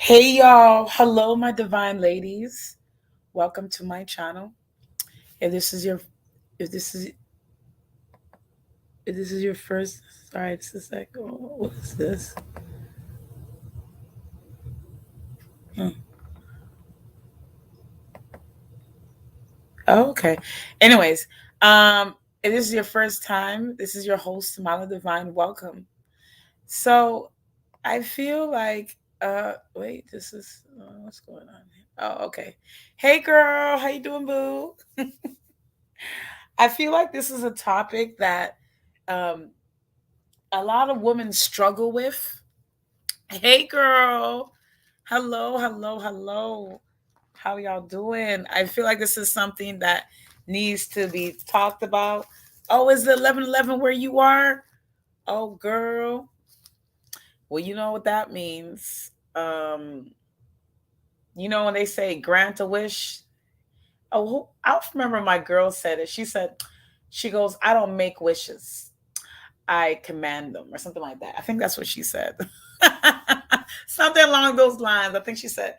Hey y'all, hello my divine ladies. Welcome to my channel. If this is your if this is if this is your first, sorry, just a sec. What is this? Hmm. Oh, okay. Anyways, if this is your first time, this is your host, Mala Divine. Welcome. So I feel like wait, this is what's going on here? Oh, okay. Hey girl, how you doing, boo? I feel like this is a topic that um a lot of women struggle with. Hey, girl. Hello, hello, hello. How y'all doing? I feel like this is something that needs to be talked about. Oh, is it 11:11 where you are? Oh, girl. Well, you know what that means. When they say grant a wish. I remember my girl said it. She goes, I don't make wishes. I command them, or something like that. I think that's what she said. Something along those lines. I think she said,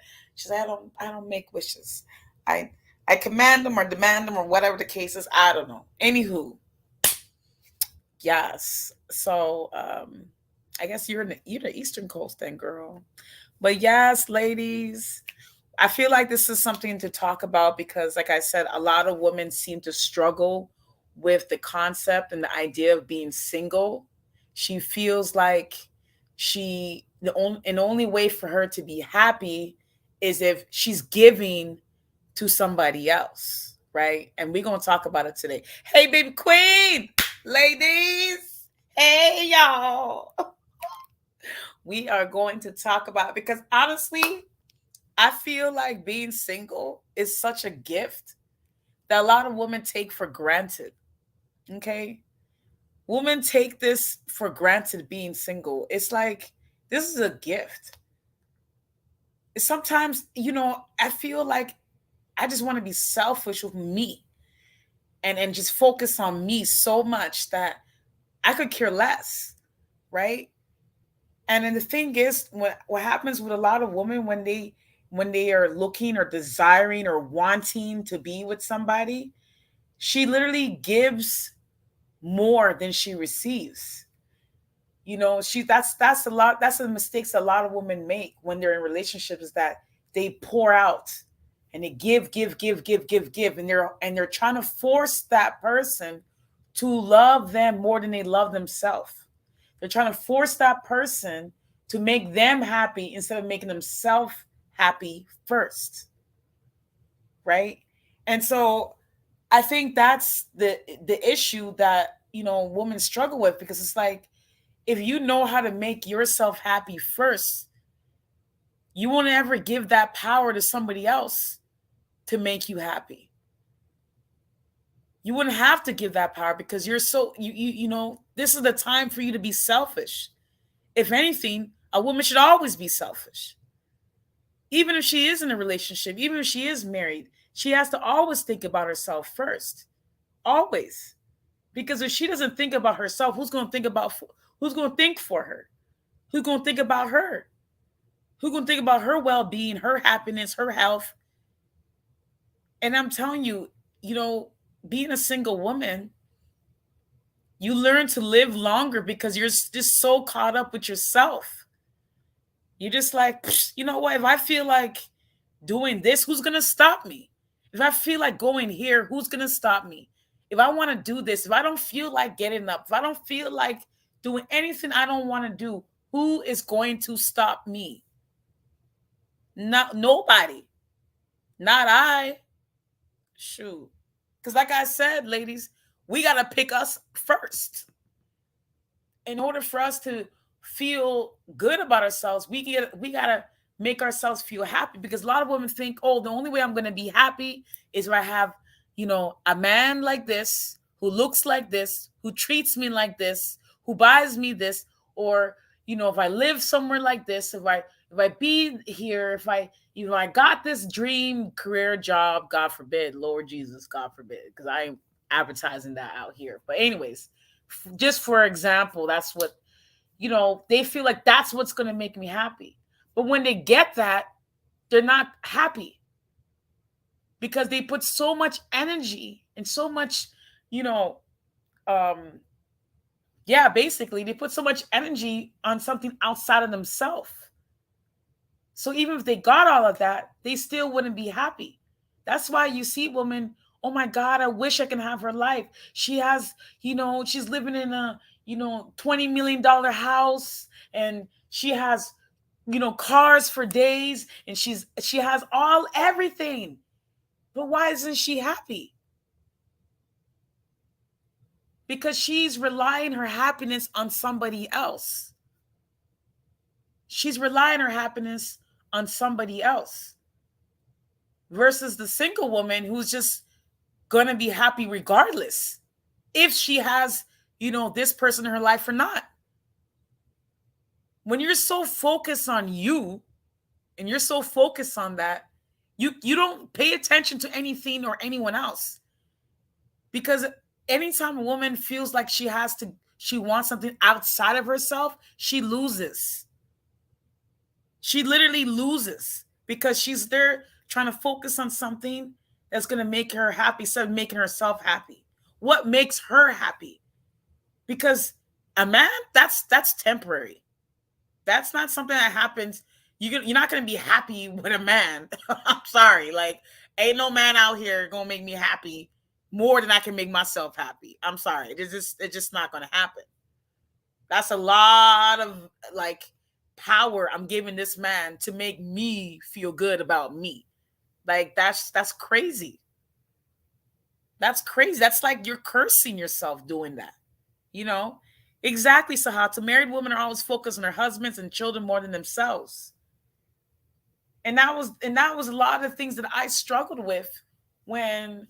I don't make wishes. I I command them or demand them or whatever the case is. I don't know. Anywho, yes. So I guess you're the Eastern Coast then, girl. But yes, ladies, I feel like this is something to talk about because, like I said, a lot of women seem to struggle with the concept and the idea of being single. She feels like the only way for her to be happy is if she's giving to somebody else, right? And we're gonna talk about it today. Hey, baby queen, ladies, hey y'all. We are going to talk about because honestly, I feel like being single is such a gift that a lot of women take for granted. Okay. Women take this for granted being single. It's like this is a gift. Sometimes, I feel like I just want to be selfish with me and just focus on me so much that I could care less. Right. And then the thing is, what happens with a lot of women when they are looking or desiring or wanting to be with somebody, she literally gives more than she receives. That's a lot. That's the mistakes a lot of women make when they're in relationships is that they pour out and they give, and they're trying to force that person to love them more than they love themselves. They're trying to force that person to make them happy instead of making themselves happy first, right? And so I think that's the issue that women struggle with because it's like if you know how to make yourself happy first, you won't ever give that power to somebody else to make you happy. You wouldn't have to give that power because you're so this is the time for you to be selfish. If anything, a woman should always be selfish. Even if she is in a relationship, even if she is married, she has to always think about herself first. Always. Because if she doesn't think about herself, who's going to think for her? Who's going to think about her? Who's going to think about her well-being, her happiness, her health? And I'm telling you, you know, being a single woman, you learn to live longer because you're just so caught up with yourself. You're just like, you know what? If I feel like doing this, who's going to stop me? If I feel like going here, who's going to stop me? If I want to do this, if I don't feel like getting up, if I don't feel like doing anything I don't want to do, who is going to stop me? Not nobody. Not I. Shoot. Because like I said, ladies, we got to pick us first. In order for us to feel good about ourselves, we gotta make ourselves feel happy because a lot of women think, oh, the only way I'm gonna be happy is if I have, a man like this, who looks like this, who treats me like this, who buys me this, or if I live somewhere like this, if I be here, if I got this dream career job, God forbid, Lord Jesus, God forbid, because I am advertising that out here. But anyways, just for example, that's what they feel like that's what's going to make me happy. But when they get that, they're not happy because they put so much energy and so much, you know, um, yeah, basically, they put so much energy on something outside of themselves. So even if they got all of that, they still wouldn't be happy. That's why you see women, oh my God, I wish I can have her life. She has, she's living in a, $20 million house, and she has, cars for days, and she has everything. But why isn't she happy? Because she's relying her happiness on somebody else. She's relying her happiness on somebody else versus the single woman who's just going to be happy regardless if she has, this person in her life or not. When you're so focused on you and you're so focused on that, you don't pay attention to anything or anyone else. Because anytime a woman feels like she wants something outside of herself, she loses. She literally loses because she's there trying to focus on something that's going to make her happy instead of making herself happy. What makes her happy? Because a man, that's temporary. That's not something that happens. You're not going to be happy with a man. I'm sorry. Like, ain't no man out here going to make me happy more than I can make myself happy. I'm sorry. It's just not going to happen. That's a lot of like power I'm giving this man to make me feel good about me. Like that's crazy. That's crazy. That's like you're cursing yourself doing that. You know? Exactly, Sahata. Married women are always focused on their husbands and children more than themselves. And that was a lot of the things that I struggled with when,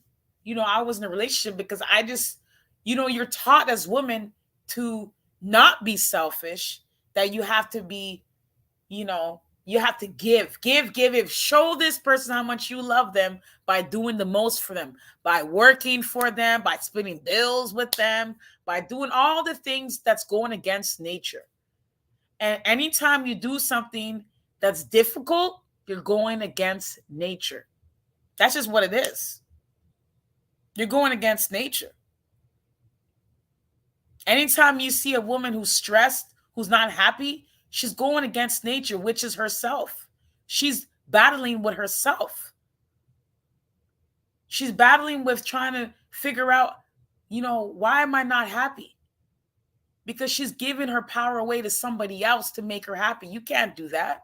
I was in a relationship, because I just, you're taught as women to not be selfish, that you have to be, you have to give, show this person how much you love them by doing the most for them, by working for them, by splitting bills with them, by doing all the things that's going against nature. And anytime you do something that's difficult, you're going against nature. That's just what it is. You're going against nature. Anytime you see a woman who's stressed, who's not happy, she's going against nature, which is herself. She's battling with herself. She's battling with trying to figure out, why am I not happy? Because she's giving her power away to somebody else to make her happy. You can't do that.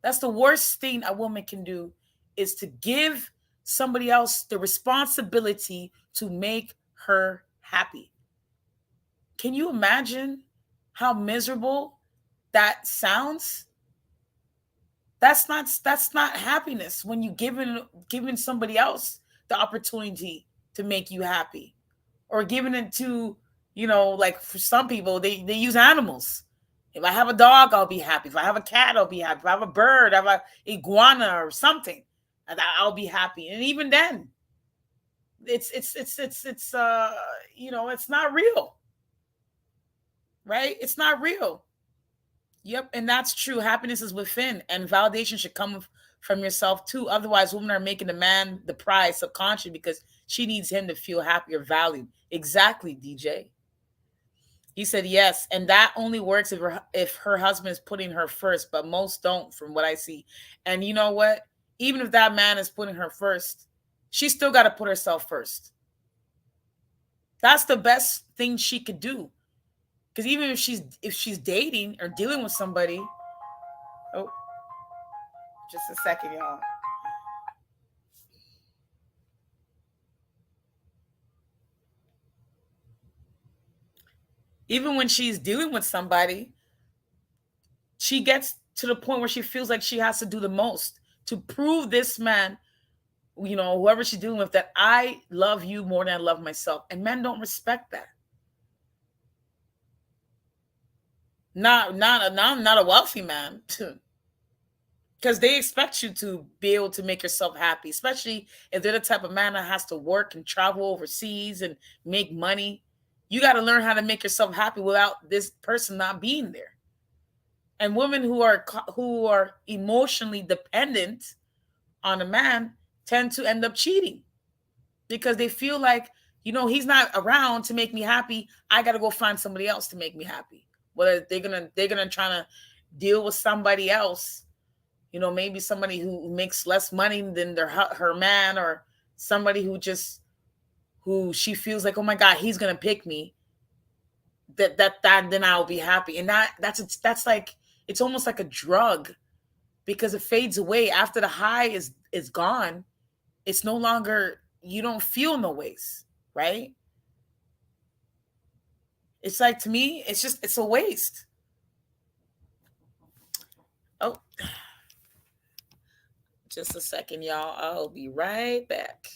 That's the worst thing a woman can do, is to give somebody else the responsibility to make her happy. Can you imagine how miserable that sounds? That's not happiness when you giving somebody else the opportunity to make you happy, or giving it to, like for some people, they use animals. If I have a dog, I'll be happy. If I have a cat, I'll be happy. If I have a bird, I have a iguana or something, I'll be happy. And even then, it's not real, right? It's not real. Yep, and that's true. Happiness is within, and validation should come from yourself too. Otherwise, women are making the man the prize subconsciously because she needs him to feel happy or valued. Exactly, DJ. He said yes, and that only works if her husband is putting her first, but most don't, from what I see. And you know what? Even if that man is putting her first, she still got to put herself first. That's the best thing she could do. Because even if she's dating or dealing with somebody, oh, just a second, y'all. Even when she's dealing with somebody, she gets to the point where she feels like she has to do the most to prove this man, whoever she's dealing with, that I love you more than I love myself. And men don't respect that. Not a wealthy man, because they expect you to be able to make yourself happy, especially if they're the type of man that has to work and travel overseas and make money. You got to learn how to make yourself happy without this person not being there. And women who are emotionally dependent on a man tend to end up cheating because they feel like, he's not around to make me happy. I got to go find somebody else to make me happy. Whether they're gonna try to deal with somebody else, maybe somebody who makes less money than her man, or somebody who she feels like, oh my God, he's gonna pick me. That then I'll be happy. And that's like, it's almost like a drug, because it fades away after the high is gone. It's no longer, you don't feel no ways, right? It's like, to me, it's a waste. Oh, just a second, y'all. I'll be right back.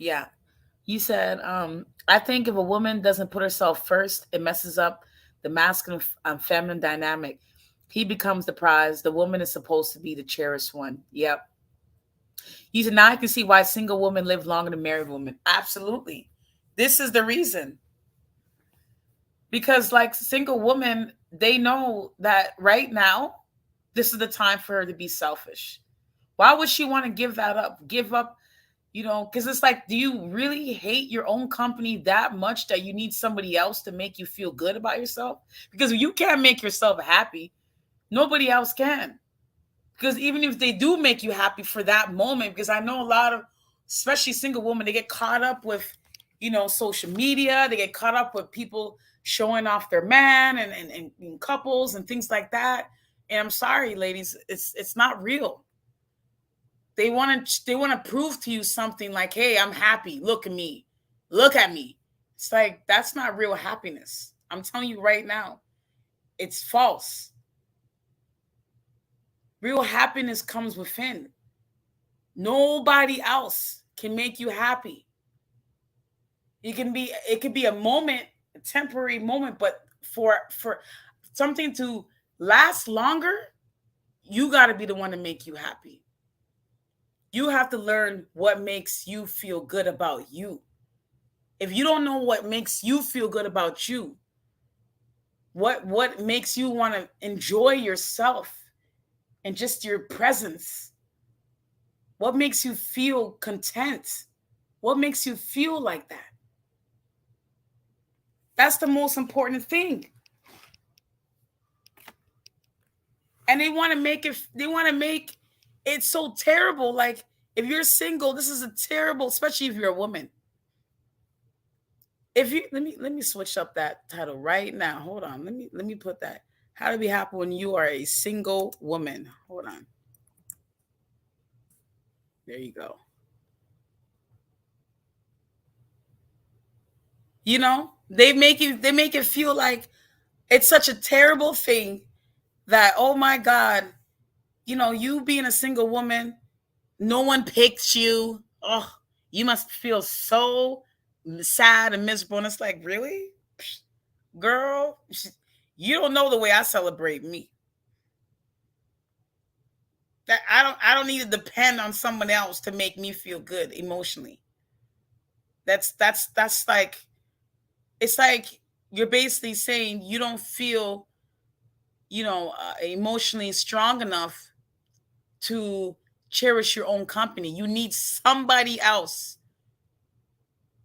Yeah. You said, I think if a woman doesn't put herself first, it messes up the masculine and feminine dynamic. He becomes the prize. The woman is supposed to be the cherished one. Yep. You said, now I can see why single women live longer than married women. Absolutely. This is the reason. Because, like, single women, they know that right now, this is the time for her to be selfish. Why would she want to give that up? Give up, because it's like, do you really hate your own company that much that you need somebody else to make you feel good about yourself? Because you can't make yourself happy, nobody else can. Because even if they do make you happy for that moment, because I know a lot of, especially single women, they get caught up with, social media. They get caught up with people showing off their man, and couples and things like that. And I'm sorry, ladies, it's not real. They want to prove to you something like, hey, I'm happy. Look at me. Look at me. It's like, that's not real happiness. I'm telling you right now, it's false. Real happiness comes within. Nobody else can make you happy. It could be a moment, a temporary moment, but for something to last longer, you got to be the one to make you happy. You have to learn what makes you feel good about you. If you don't know what makes you feel good about you, what makes you want to enjoy yourself and just your presence, what makes you feel content, what makes you feel like that, that's the most important thing. And they want to make it so terrible. Like, if you're single, this is a terrible, especially if you're a woman. If you let me switch up that title right now. Hold on. Let me put that. How to be happy when you are a single woman. Hold on. There you go. They make it feel like it's such a terrible thing that, oh my God, you being a single woman, no one picks you. Oh, you must feel so sad and miserable. And it's like, really? Girl, you don't know the way I celebrate me. That I don't need to depend on someone else to make me feel good emotionally. That's like, it's like you're basically saying you don't feel, emotionally strong enough to cherish your own company. You need somebody else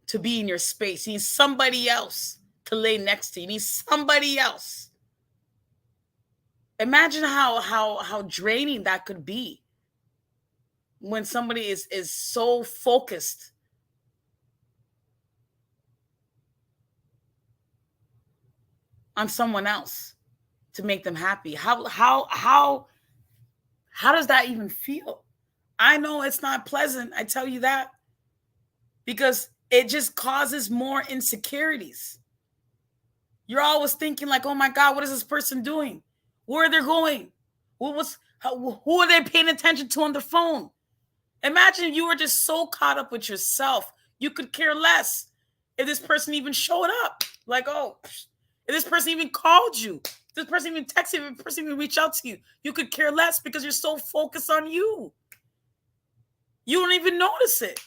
to be in your space. You need somebody else to lay next to you. You need somebody else. Imagine how draining that could be when somebody is so focused on someone else to make them happy. How does that even feel? I know it's not pleasant. I tell you that. because it just causes more insecurities. You're always thinking like, oh my God, what is this person doing? Where are they going? Who are they paying attention to on the phone? Imagine you were just so caught up with yourself, you could care less if this person even showed up. Like, oh, if this person even called you, if this person even texted you, if this person even reached out to you, you could care less because you're so focused on you. You don't even notice it.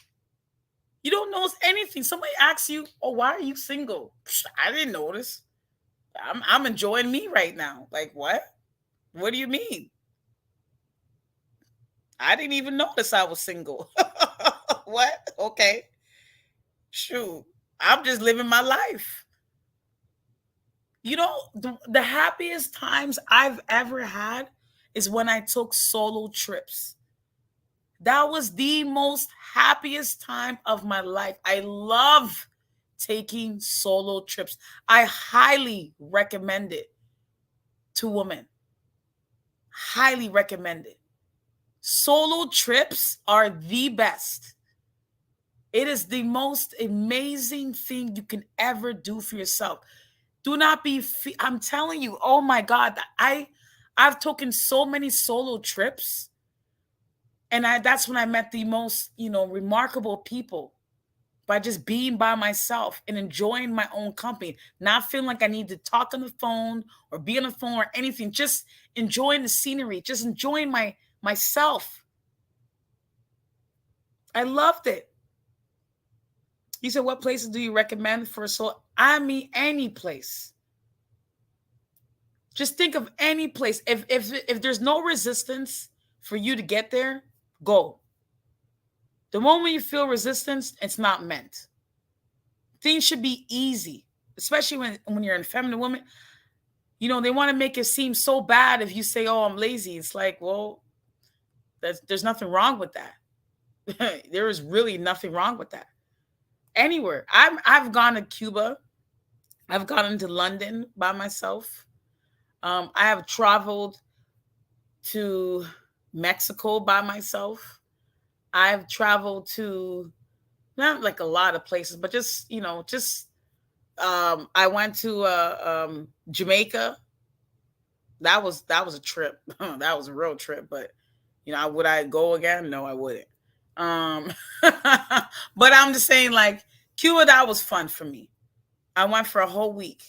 You don't notice anything. Somebody asks you, oh, why are you single? I didn't notice. I'm enjoying me right now. Like, what? What do you mean? I didn't even notice I was single. What? Okay. Shoot. I'm just living my life. The happiest times I've ever had is when I took solo trips. That was the most happiest time of my life. I love taking solo trips. I highly recommend it to women. Highly recommend it. Solo trips are the best. It is the most amazing thing you can ever do for yourself. Do not be I'm telling you, oh my God, I've taken so many solo trips, and that's when I met the most, remarkable people, by just being by myself and enjoying my own company, not feeling like I need to talk on the phone or be on the phone or anything, just enjoying the scenery, just enjoying myself. I loved it. You said, what places do you recommend for solo? I mean, any place. Just think of any place. If there's no resistance for you to get there, go. The moment you feel resistance, it's not meant. Things should be easy, especially when you're a feminine woman. They want to make it seem so bad if you say, "Oh, I'm lazy." It's like, well, there's nothing wrong with that. There is really nothing wrong with that. Anywhere. I've gone to Cuba. I've gone into London by myself. I have traveled to Mexico by myself. I've traveled to not like a lot of places, but just I went to Jamaica. That was a trip. That was a real trip, but would I go again? No, I wouldn't. Um but I'm just saying, like, Cuba, that was fun for me. I went for a whole week.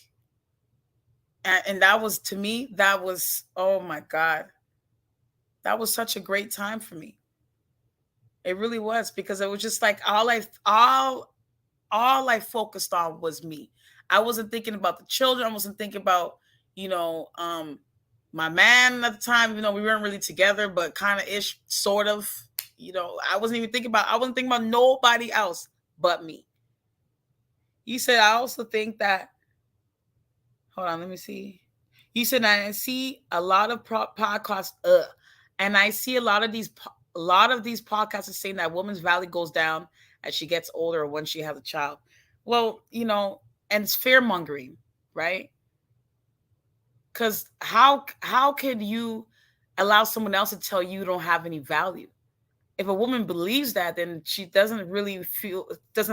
And that was, to me, that was, oh my God. That was such a great time for me. It really was, because it was just like all I focused on was me. I wasn't thinking about the children. I wasn't thinking about, my man at the time. We weren't really together, but kind of ish, sort of. I wasn't thinking about nobody else but me. You said, I also think that, hold on, let me see. You said, I see a lot of podcasts, and I see a lot of these podcasts are saying that woman's value goes down as she gets older or when she has a child. Well, and it's fear mongering, right? Because how could you allow someone else to tell you don't have any value? If a woman believes that, then she doesn't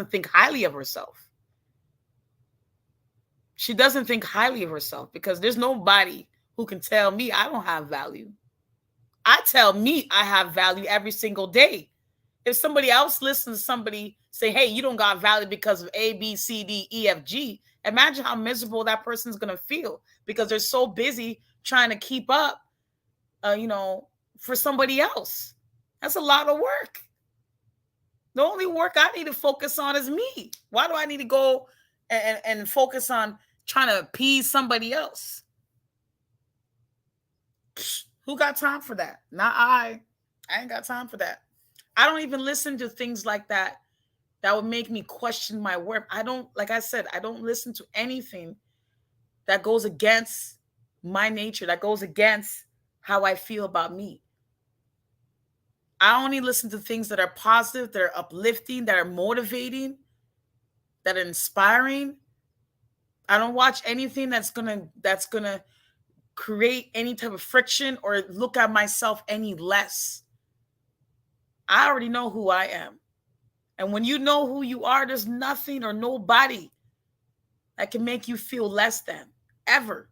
think highly of herself. She doesn't think highly of herself, because there's nobody who can tell me I don't have value. I tell me I have value every single day. If somebody else listens to somebody say, hey, you don't got value because of A, B, C, D, E, F, G, imagine how miserable that person's going to feel, because they're so busy trying to keep up, for somebody else. That's a lot of work. The only work I need to focus on is me. Why do I need to go and focus on trying to appease somebody else? Who got time for that? Not I. I ain't got time for that. I don't even listen to things like that would make me question my worth. I don't, like I said, I don't listen to anything that goes against my nature, that goes against how I feel about me. I only listen to things that are positive, that are uplifting, that are motivating, that are inspiring. I don't watch anything that's gonna create any type of friction or look at myself any less. I already know who I am. And when you know who you are, there's nothing or nobody that can make you feel less than, ever,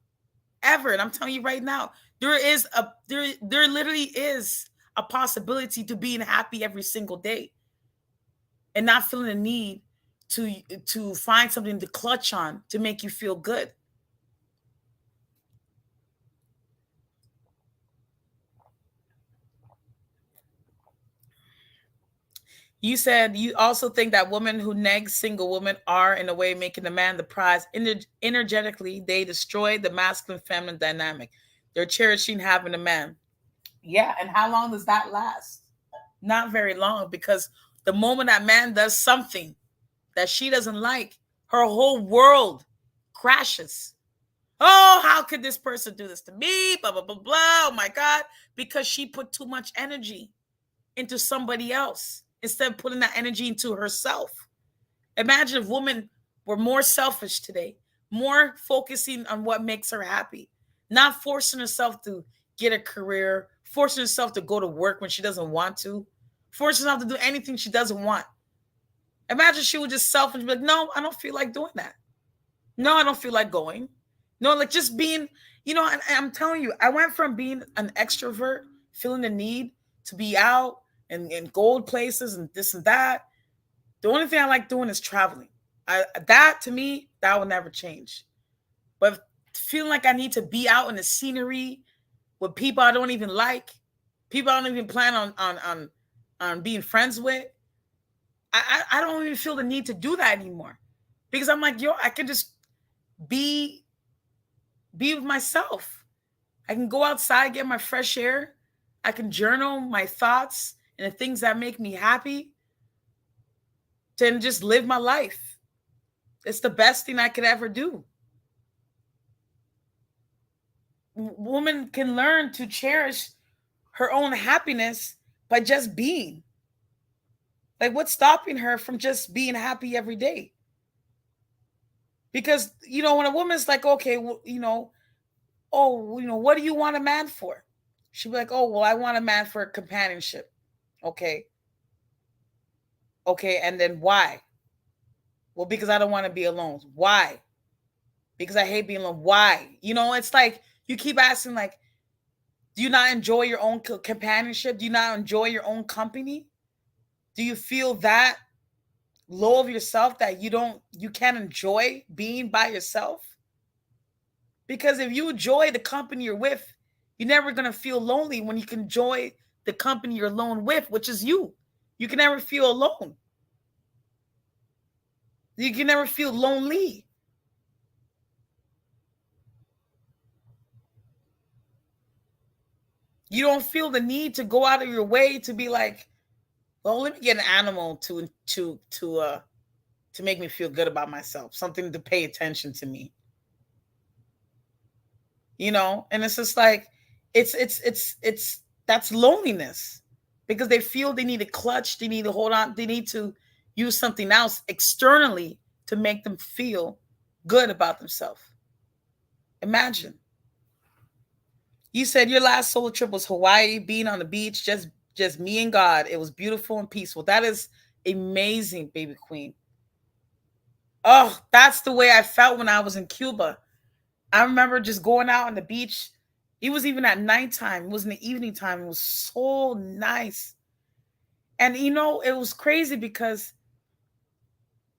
ever. And I'm telling you right now, there literally is a possibility to being happy every single day and not feeling the need to find something to clutch on to make you feel good. You said you also think that women who neg single women are, in a way, making the man the prize. Energetically, they destroy the masculine feminine dynamic. They're cherishing having a man. Yeah, and how long does that last? Not very long, because the moment that man does something that she doesn't like, her whole world crashes. Oh, how could this person do this to me? Blah, blah, blah, blah. Oh my God. Because she put too much energy into somebody else instead of putting that energy into herself. Imagine if women were more selfish today, more focusing on what makes her happy, not forcing herself to get a career, forcing herself to go to work when she doesn't want to, forcing herself to do anything she doesn't want. Imagine she was just selfish and be like, no, I don't feel like doing that. No, I don't feel like going. No, like just being, and I'm telling you, I went from being an extrovert, feeling the need to be out and gold places and this and that. The only thing I like doing is traveling. That to me, that will never change. But feeling like I need to be out in the scenery with people I don't even like, people I don't even plan on being friends with, I don't even feel the need to do that anymore. Because I'm like, yo, I can just be with myself. I can go outside, get my fresh air. I can journal my thoughts and the things that make me happy, to just live my life. It's the best thing I could ever do. Woman can learn to cherish her own happiness by just being. Like, what's stopping her from just being happy every day? Because, when a woman's like, okay, well, oh, what do you want a man for? She'll be like, oh, well, I want a man for companionship. Okay. Okay. And then why? Well, because I don't want to be alone. Why? Because I hate being alone. Why? It's like you keep asking, like, do you not enjoy your own companionship? Do you not enjoy your own company? Do you feel that low of yourself that you can't enjoy being by yourself? Because if you enjoy the company you're with, you're never going to feel lonely when you can enjoy the company you're alone with, which is you. You can never feel alone. You can never feel lonely. You don't feel the need to go out of your way to be like, well, let me get an animal to make me feel good about myself, something to pay attention to me. And it's just like it's that's loneliness, because they feel they need a clutch, they need to hold on, they need to use something else externally to make them feel good about themselves. Imagine. You said your last solo trip was Hawaii, being on the beach, just me and God. It was beautiful and peaceful. That is amazing, baby queen. Oh, that's the way I felt when I was in Cuba. I remember just going out on the beach. It was even at nighttime. It was in the evening time. It was so nice. And it was crazy because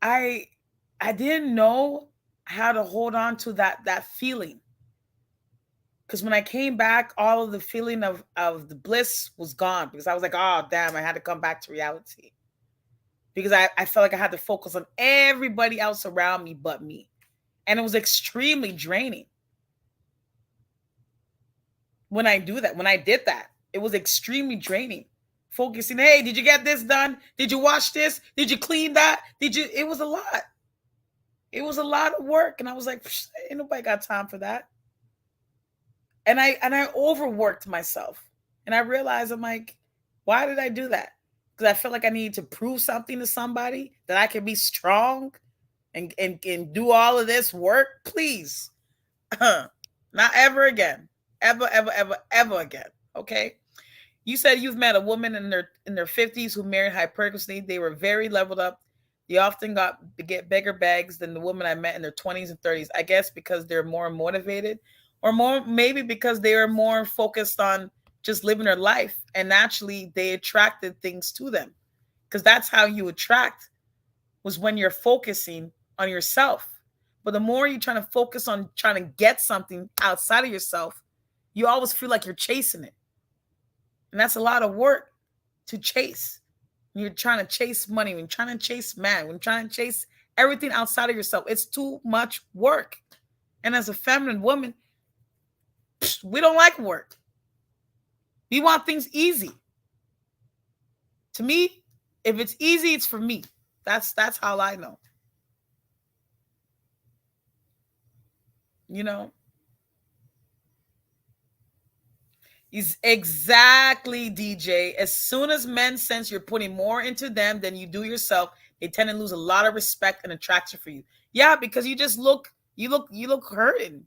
I I didn't know how to hold on to that feeling. Because when I came back, all of the feeling of the bliss was gone, because I was like, oh damn, I had to come back to reality. Because I felt like I had to focus on everybody else around me but me. And it was extremely draining. When I did that, it was extremely draining. Focusing, hey, did you get this done? Did you wash this? Did you clean that? It was a lot. It was a lot of work. And I was like, ain't nobody got time for that. And I overworked myself. And I realized, I'm like, why did I do that? Because I felt like I needed to prove something to somebody, that I could be strong and do all of this work. Please. Not ever again. Ever, ever, ever, ever again. Okay. You said you've met a woman in their 50s who married hypergamy. They were very leveled up. They often get bigger bags than the woman I met in their 20s and 30s. I guess because they're more motivated, or more maybe because they are more focused on just living their life, and naturally they attracted things to them, because that's how you attract, was when you're focusing on yourself. But the more you're trying to focus on trying to get something outside of yourself, you always feel like you're chasing it. And that's a lot of work to chase. When you're trying to chase money, when you're trying to chase man, when you're trying to chase everything outside of yourself, it's too much work. And as a feminine woman, we don't like work. We want things easy. To me, if it's easy, it's for me. That's how I know. You know, is exactly, DJ. As soon as men sense you're putting more into them than you do yourself, they tend to lose a lot of respect and attraction for you. Yeah, because you look hurting.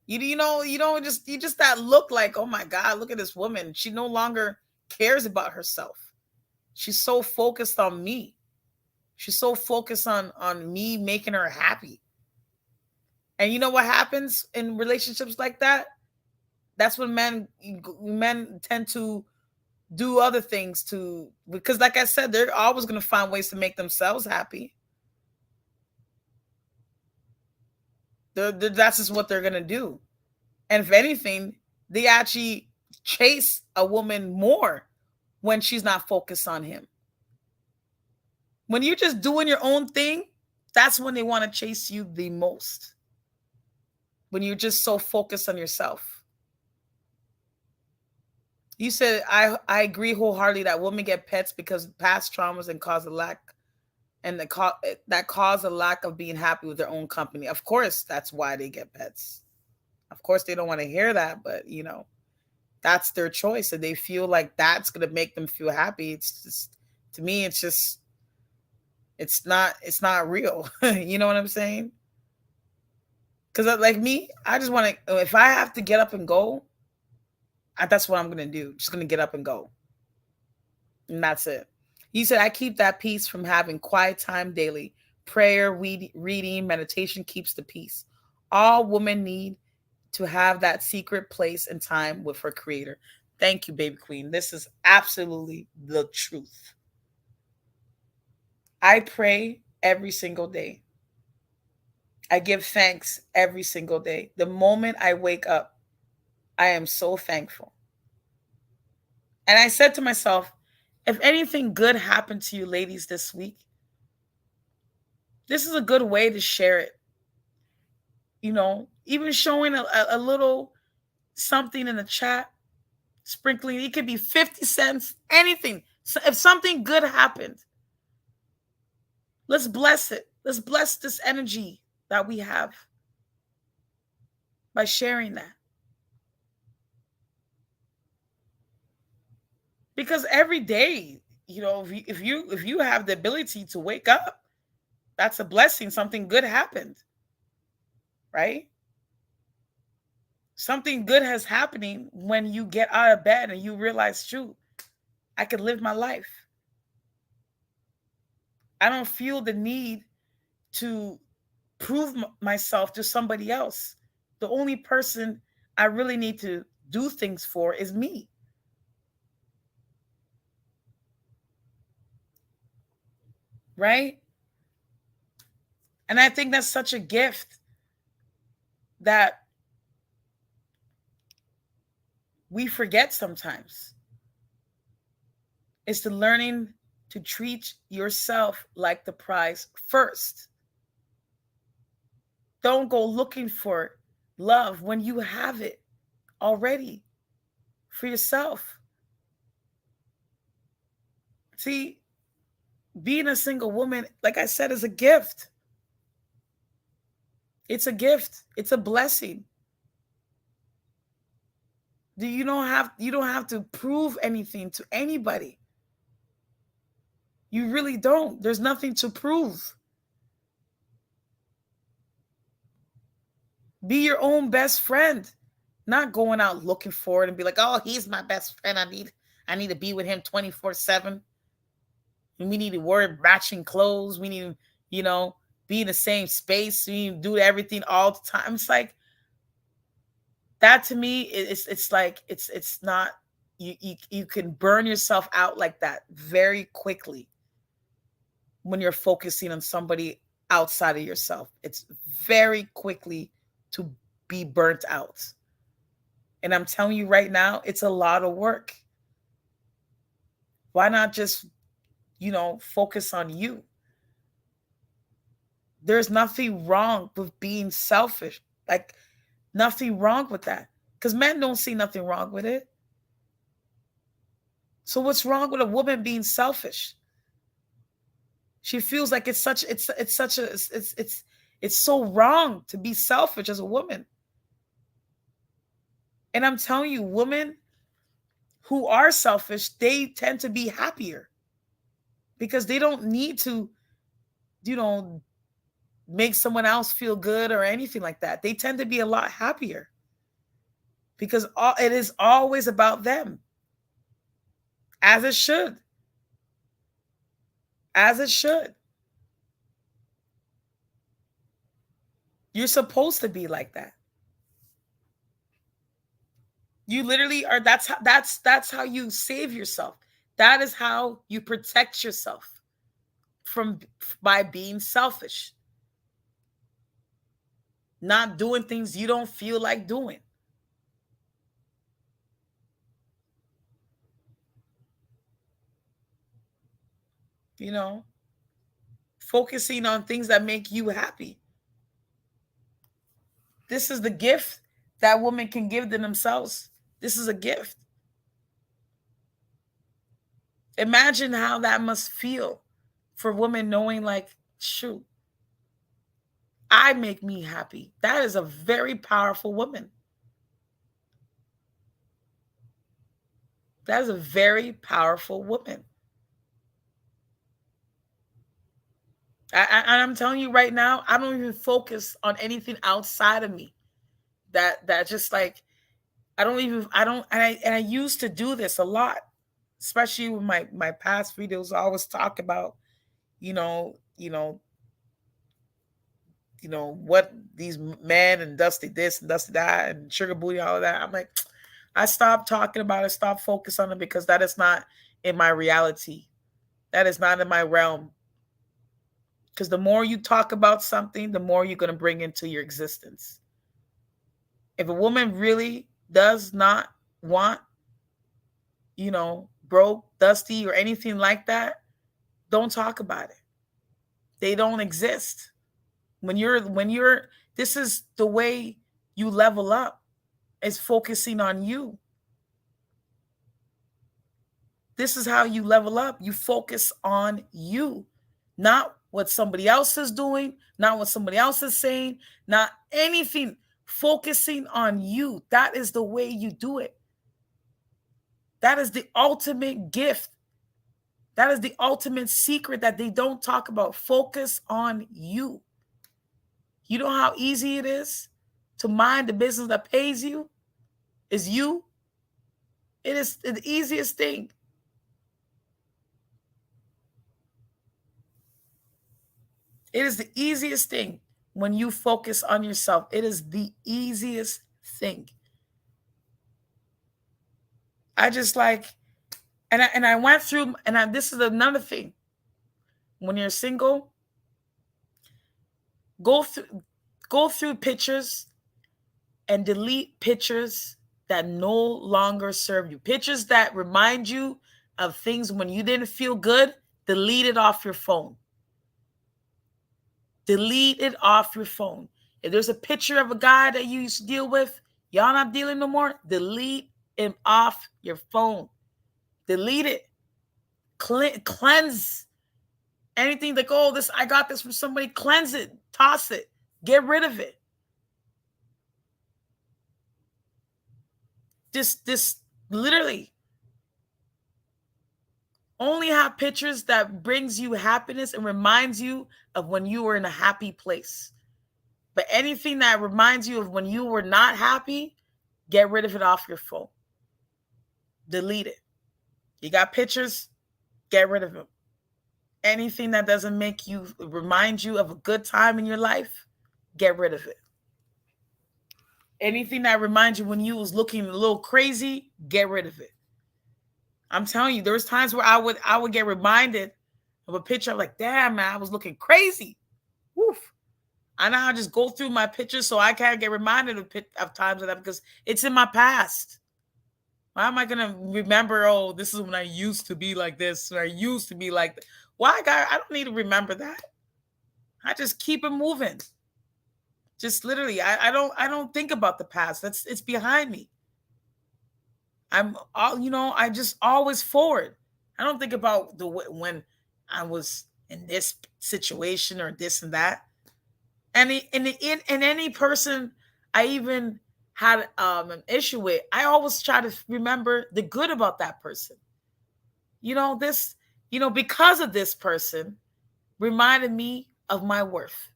You just that look like, oh my God, look at this woman. She no longer cares about herself. She's so focused on me. She's so focused on me making her happy. And you know what happens in relationships like that? That's when men tend to do other things to, because like I said, they're always going to find ways to make themselves happy. That's just what they're going to do. And if anything, they actually chase a woman more when she's not focused on him. When you're just doing your own thing, that's when they want to chase you the most. When you're just so focused on yourself. You said I agree wholeheartedly that women get pets because past traumas and cause a lack that cause a lack of being happy with their own company. Of course, that's why they get pets. Of course, they don't want to hear that, but that's their choice, and they feel like that's gonna make them feel happy. It's just, to me, it's just, it's not real. You know what I'm saying? Because like me, I just want to. If I have to get up and go, that's what I'm gonna do. Just gonna get up and go, and that's it. He said, I keep that peace from having quiet time daily. Prayer, reading, meditation keeps the peace. All women need to have that secret place and time with her creator. Thank you, baby queen. This is absolutely the truth. I pray every single day. I give thanks every single day. The moment I wake up, I am so thankful. And I said to myself, if anything good happened to you ladies this week, this is a good way to share it. Even showing a little something in the chat, sprinkling, it could be 50 cents, anything. So if something good happened, let's bless it. Let's bless this energy that we have by sharing that. Because every day, if you have the ability to wake up, that's a blessing. Something good happened, right? Something good has happening when you get out of bed and you realize, shoot, I could live my life. I don't feel the need to prove myself to somebody else. The only person I really need to do things for is me. Right? And I think that's such a gift that we forget sometimes. It's the learning to treat yourself like the prize first. Don't go looking for love when you have it already for yourself. See, being a single woman, like I said, is a gift. It's a gift. It's a blessing. You don't have to prove anything to anybody. You really don't. There's nothing to prove. Be your own best friend. Not going out looking for it and be like, oh, he's my best friend. I need to be with him 24/7. And we need to wear matching clothes. We need to, be in the same space. We need to do everything all the time. It's like that to me, it's like it's not you can burn yourself out like that very quickly when you're focusing on somebody outside of yourself. It's very quickly to be burnt out. And I'm telling you right now, it's a lot of work. Why not just, focus on you? There's nothing wrong with being selfish. Like, nothing wrong with that. Because men don't see nothing wrong with it. So what's wrong with a woman being selfish? She feels like it's so wrong to be selfish as a woman. And I'm telling you, women who are selfish, they tend to be happier because they don't need to, you know, make someone else feel good or anything like that. They tend to be a lot happier because it is always about them, as it should. As it should. You're supposed to be like that. You literally are. That's how you save yourself. That is how you protect yourself from by being selfish. Not doing things you don't feel like doing. You know, focusing on things that make you happy. This is the gift that women can give to themselves. This is a gift. Imagine how that must feel for women knowing, like, shoot, I make me happy. That is a very powerful woman. That is a very powerful woman. I'm telling you right now, I don't even focus on anything outside of me. That just like I don't and I used to do this a lot, especially with my past videos. I always talk about, you know, you know, what these men and Dusty this and Dusty that and Sugar Booty, all of that. I'm like, I stopped talking about it, stop focus on it because that is not in my reality. That is not in my realm. Because the more you talk about something, the more you're going to bring into your existence. If a woman really does not want, broke, dusty, or anything like that, don't talk about it. They don't exist. When you're this is the way you level up, is focusing on you. This is how you level up. You focus on you, not what somebody else is doing, not what somebody else is saying, not anything. Focusing on you. That is the way you do it. That is the ultimate gift. That is the ultimate secret that they don't talk about. Focus on you. You know how easy it is to mind the business that pays you? Is you. It is the easiest thing. It is the easiest thing when you focus on yourself. It is the easiest thing. I just like, and I went through, this is another thing. When you're single, go through pictures and delete pictures that no longer serve you. Pictures that remind you of things when you didn't feel good, delete it off your phone. Delete it off your phone. If there's a picture of a guy that you used to deal with, y'all not dealing no more, delete him off your phone. Delete it. Cleanse anything like, oh, this, I got this from somebody. Cleanse it. Toss it. Get rid of it. Just literally only have pictures that brings you happiness and reminds you of when you were in a happy place. But anything that reminds you of when you were not happy, Get rid of it off your phone. Delete it. You got pictures? Get rid of them. Anything that doesn't make you remind you of a good time in your life, get rid of it. Anything that reminds you when you was looking a little crazy, get rid of it. I'm telling you, there was times where I would get reminded of a picture. I'm like, damn, man, I was looking crazy. Woof. I now just go through my pictures so I can't get reminded of times of that because it's in my past. Why am I gonna remember? Oh, this is when I used to be like this, or I used to be like that. Why, God? I don't need to remember that. I just keep it moving. Just literally, I don't think about the past. It's behind me. I'm all I just always forward. I don't think about when I was in this situation or this and that. And any person I even had an issue with, I always try to remember the good about that person. This, because of this person reminded me of my worth.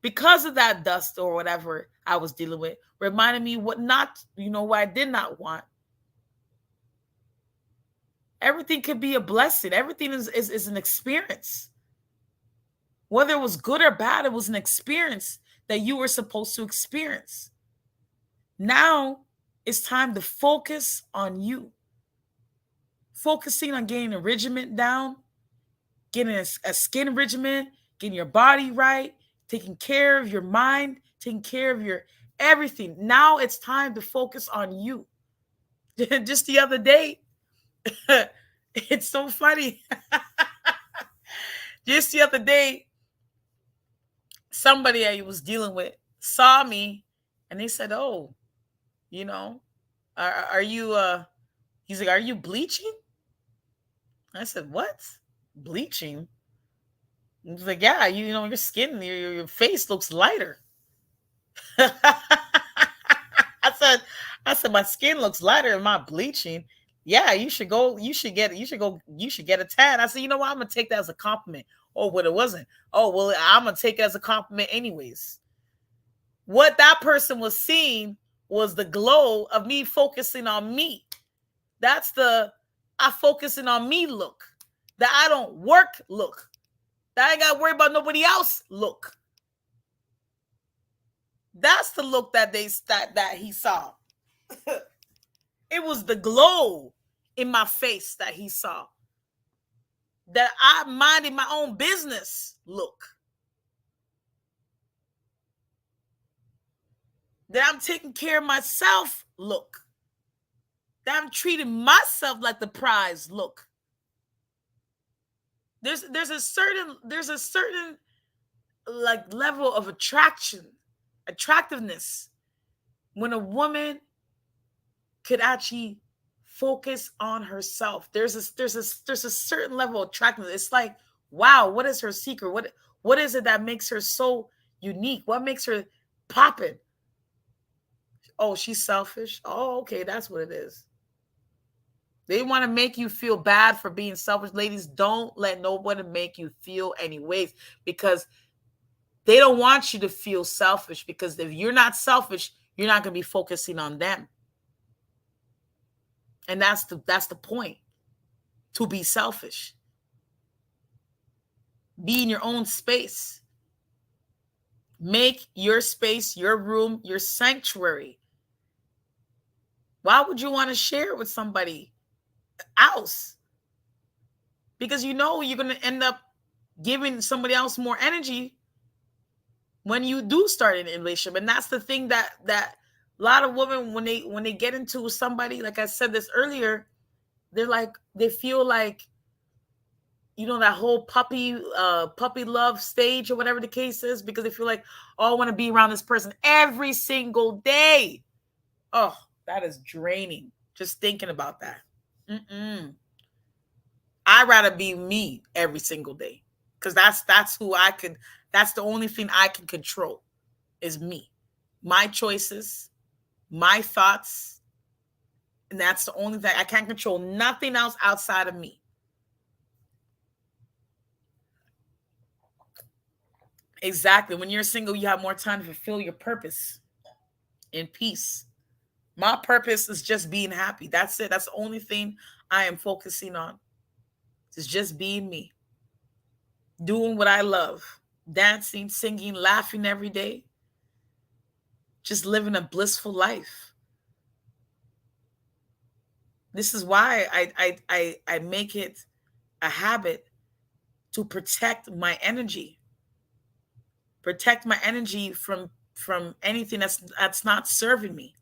Because of that dust or whatever I was dealing with, reminded me what I did not want. Everything could be a blessing. Everything is an experience. Whether it was good or bad, it was an experience that you were supposed to experience. Now it's time to focus on you. Focusing on getting a regimen down, getting a skin regimen, getting your body right, taking care of your mind, taking care of your everything. Now it's time to focus on you. Just the other day, it's so funny. Just the other day, somebody I was dealing with saw me and they said, "Oh, you know, are you he's like, "Are you bleaching?" I said, "What? Bleaching?" He's like, "Yeah, your skin, your face looks lighter." I said, "My skin looks lighter. Am I bleaching?" Yeah, you should go. You should get a tan. I said, "You know what? I'm gonna take that as a compliment." Oh, but it wasn't. Oh, well, I'm gonna take it as a compliment anyways. What that person was seeing was the glow of me focusing on me. That's the I focusing on me look. That I don't work look. That I ain't gotta worry about nobody else look. That's the look that he saw. It was the glow in my face that he saw. That I minded my own business look. That I'm taking care of myself look. That I'm treating myself like the prize look. There's a certain like level of attractiveness when a woman could actually focus on herself. There's a certain level of attractiveness. It's like, wow, what is her secret? What is it that makes her so unique? What makes her popping? Oh, she's selfish. Oh, okay, that's what it is. They want to make you feel bad for being selfish. Ladies, don't let nobody make you feel any ways, because they don't want you to feel selfish, because if you're not selfish, you're not going to be focusing on them. And that's the point. To be selfish. Be in your own space. Make your space, your room, your sanctuary. Why would you want to share it with somebody else? Because you're going to end up giving somebody else more energy when you do start in a relationship. And that's the thing that a lot of women, when they get into somebody, like I said this earlier, they feel like, that whole puppy love stage or whatever the case is, because they feel like, oh, I want to be around this person every single day. Oh, that is draining. Just thinking about that. I'd rather be me every single day, because that's the only thing I can control is me, my choices, my thoughts. And that's the only thing I can't control. Nothing else outside of me. Exactly. When you're single, you have more time to fulfill your purpose in peace. My purpose is just being happy. That's it. That's the only thing I am focusing on. It's just being me, doing what I love, dancing, singing, laughing every day, just living a blissful life. This is why I make it a habit to protect my energy from anything that's not serving me.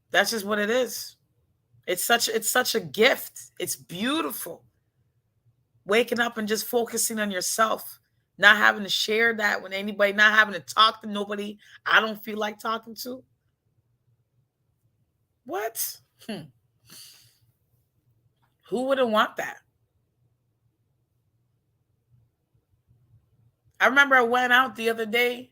That's just what it is. It's such a gift. It's beautiful. Waking up and just focusing on yourself, not having to share that with anybody, not having to talk to nobody I don't feel like talking to. What? Who wouldn't want that? I remember I went out the other day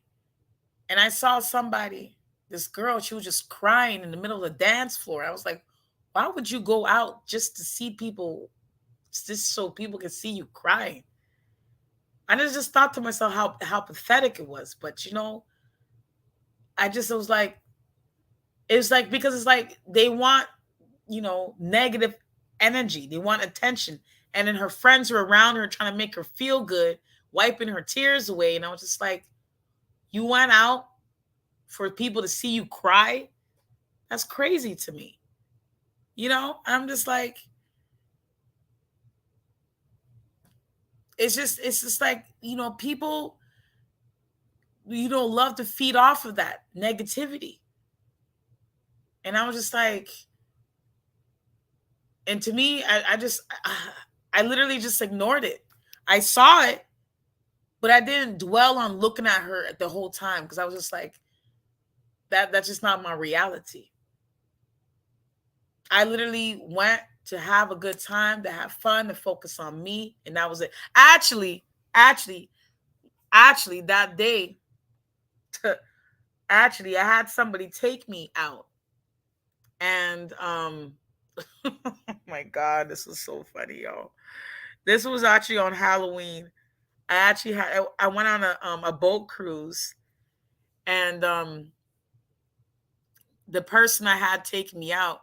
and I saw somebody, this girl, she was just crying in the middle of the dance floor. I was like, why would you go out just to see people, just so people can see you crying? I just thought to myself how pathetic it was. But I just it was like because it's like they want, negative energy. They want attention. And then her friends are around her trying to make her feel good, wiping her tears away. And I was just like, you went out for people to see you cry? That's crazy to me. I'm just like, it's just like, people, love to feed off of that negativity. And I was just like, and to me, I literally just ignored it. I saw it, but I didn't dwell on looking at her the whole time because I was just like, that's just not my reality. I literally went to have a good time, to have fun, to focus on me, and that was it. Actually, that day, actually, I had somebody take me out, and oh my God, this was so funny, y'all. This was actually on Halloween. I went on a boat cruise, and the person I had take me out,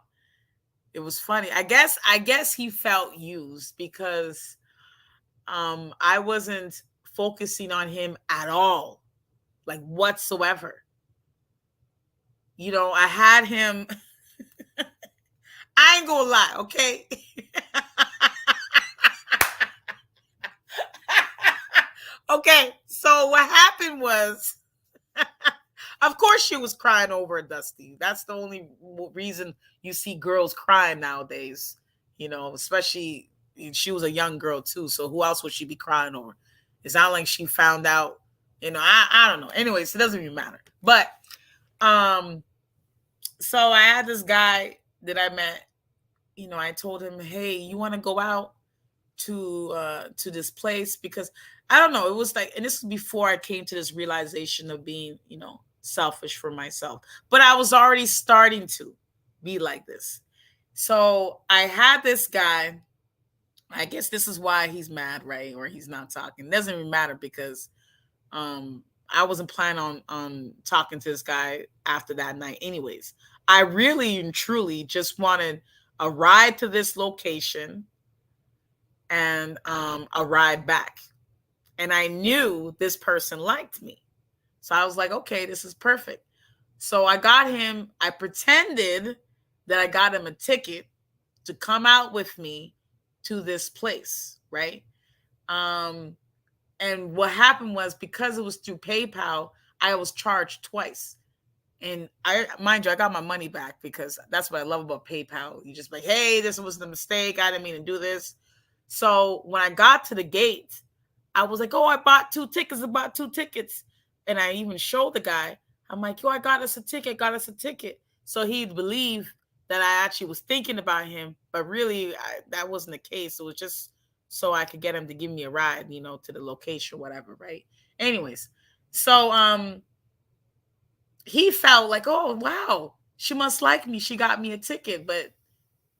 it was funny. I guess he felt used because I wasn't focusing on him at all, like whatsoever. I had him. I ain't gonna lie, okay? Okay, so what happened was, of course, she was crying over Dusty. That's the only reason you see girls crying nowadays. Especially she was a young girl too. So who else would she be crying over? It's not like she found out. I don't know. Anyways, it doesn't even matter. But um, so I had this guy that I met. I told him, hey, you want to go out to this place? Because I don't know, it was like, and this was before I came to this realization of being, selfish for myself. But I was already starting to be like this. So I had this guy. I guess this is why he's mad, right? Or he's not talking. It doesn't even matter because I wasn't planning on talking to this guy after that night anyways. I really and truly just wanted a ride to this location and a ride back. And I knew this person liked me. So I was like, okay, this is perfect. So I pretended that I got him a ticket to come out with me to this place, right? Um, and what happened was, because it was through PayPal, I was charged twice. And mind you, I got my money back because that's what I love about PayPal. You just like, hey, this was the mistake. I didn't mean to do this. So when I got to the gate, I was like, oh, I bought two tickets. I bought two tickets. And I even showed the guy. I'm like, yo, I got us a ticket. Got us a ticket. So he'd believe that I actually was thinking about him. But really, that wasn't the case. It was just so I could get him to give me a ride, to the location, whatever, right? Anyways, so he felt like, oh, wow, she must like me. She got me a ticket. But,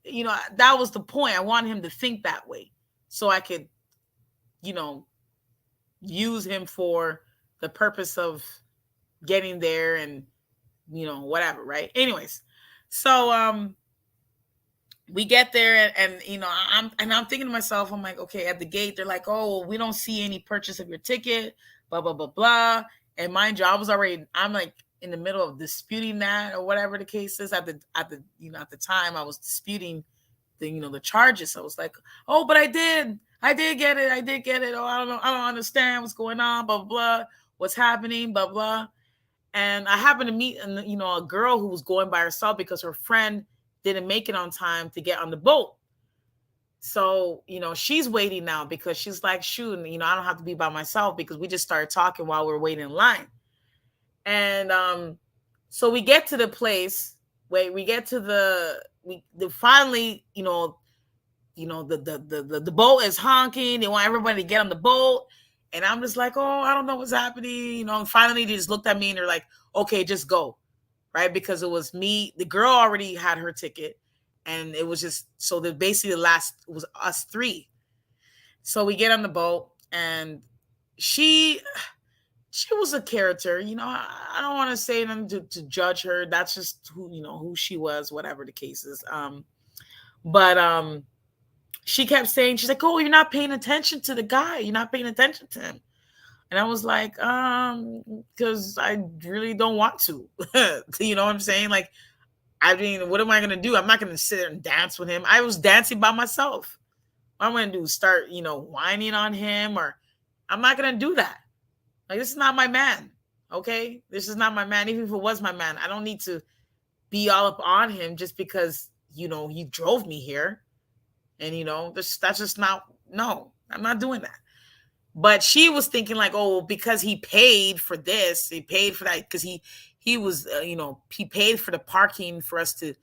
that was the point. I wanted him to think that way so I could, you know, use him for the purpose of getting there and whatever, right? Anyways, so we get there, and I'm thinking to myself, I'm like, okay, at the gate they're like, oh, well, we don't see any purchase of your ticket, blah blah blah blah. And mind you, I'm like in the middle of disputing that or whatever the case is. At the time I was disputing the charges. I was like, oh, but I did get it, oh, I don't understand what's going on, blah blah blah, what's happening, blah blah. And I happened to meet a girl who was going by herself because her friend didn't make it on time to get on the boat. So, she's waiting now because she's like, shoot, I don't have to be by myself because we just started talking while we were waiting in line. And so we get to the place. We get to finally, the boat is honking. They want everybody to get on the boat. And I'm just like, oh, I don't know what's happening. And finally they just looked at me and they're like, okay, just go. Right? Because it was me. The girl already had her ticket. And it was just, so basically the last was us three. So we get on the boat and she was a character. I don't want to say anything to judge her. That's just who she was, whatever the case is. But she kept saying, she's like, oh, you're not paying attention to the guy. You're not paying attention to him. And I was like, because I really don't want to. You know what I'm saying? Like, I mean, what am I going to do? I'm not going to sit there and dance with him. I was dancing by myself. What I'm going to do is start, whining on him, or I'm not going to do that. Like, this is not my man. Okay? This is not my man. Even if it was my man, I don't need to be all up on him just because, he drove me here. And, that's just not, no, I'm not doing that. But she was thinking like, oh, because he paid for this, he paid for that, because he was, he paid for the parking for us to,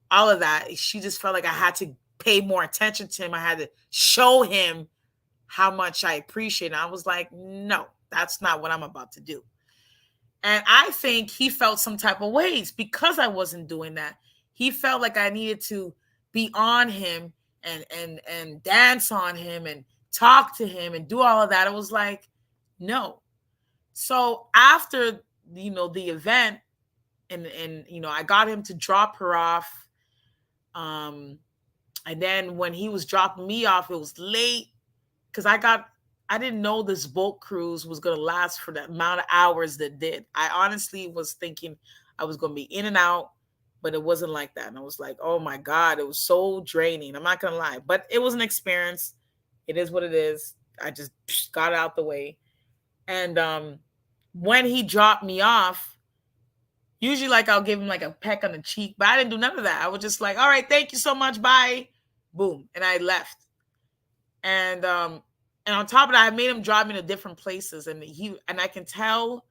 all of that. She just felt like I had to pay more attention to him. I had to show him how much I appreciate it. I was like, no, that's not what I'm about to do. And I think he felt some type of ways because I wasn't doing that. He felt like I needed to be on him and dance on him and talk to him and do all of that. It was like, no. So after, the event, and I got him to drop her off. And then when he was dropping me off, it was late because I didn't know this boat cruise was going to last for the amount of hours that did. I honestly was thinking I was going to be in and out, but it wasn't like that. And I was like, oh my God, it was so draining. I'm not going to lie, but it was an experience. It is what it is. I just got it out the way. And when he dropped me off, usually like I'll give him like a peck on the cheek, but I didn't do none of that. I was just like, all right, thank you so much. Bye. Boom. And I left. And on top of that, I made him drive me to different places. And I can tell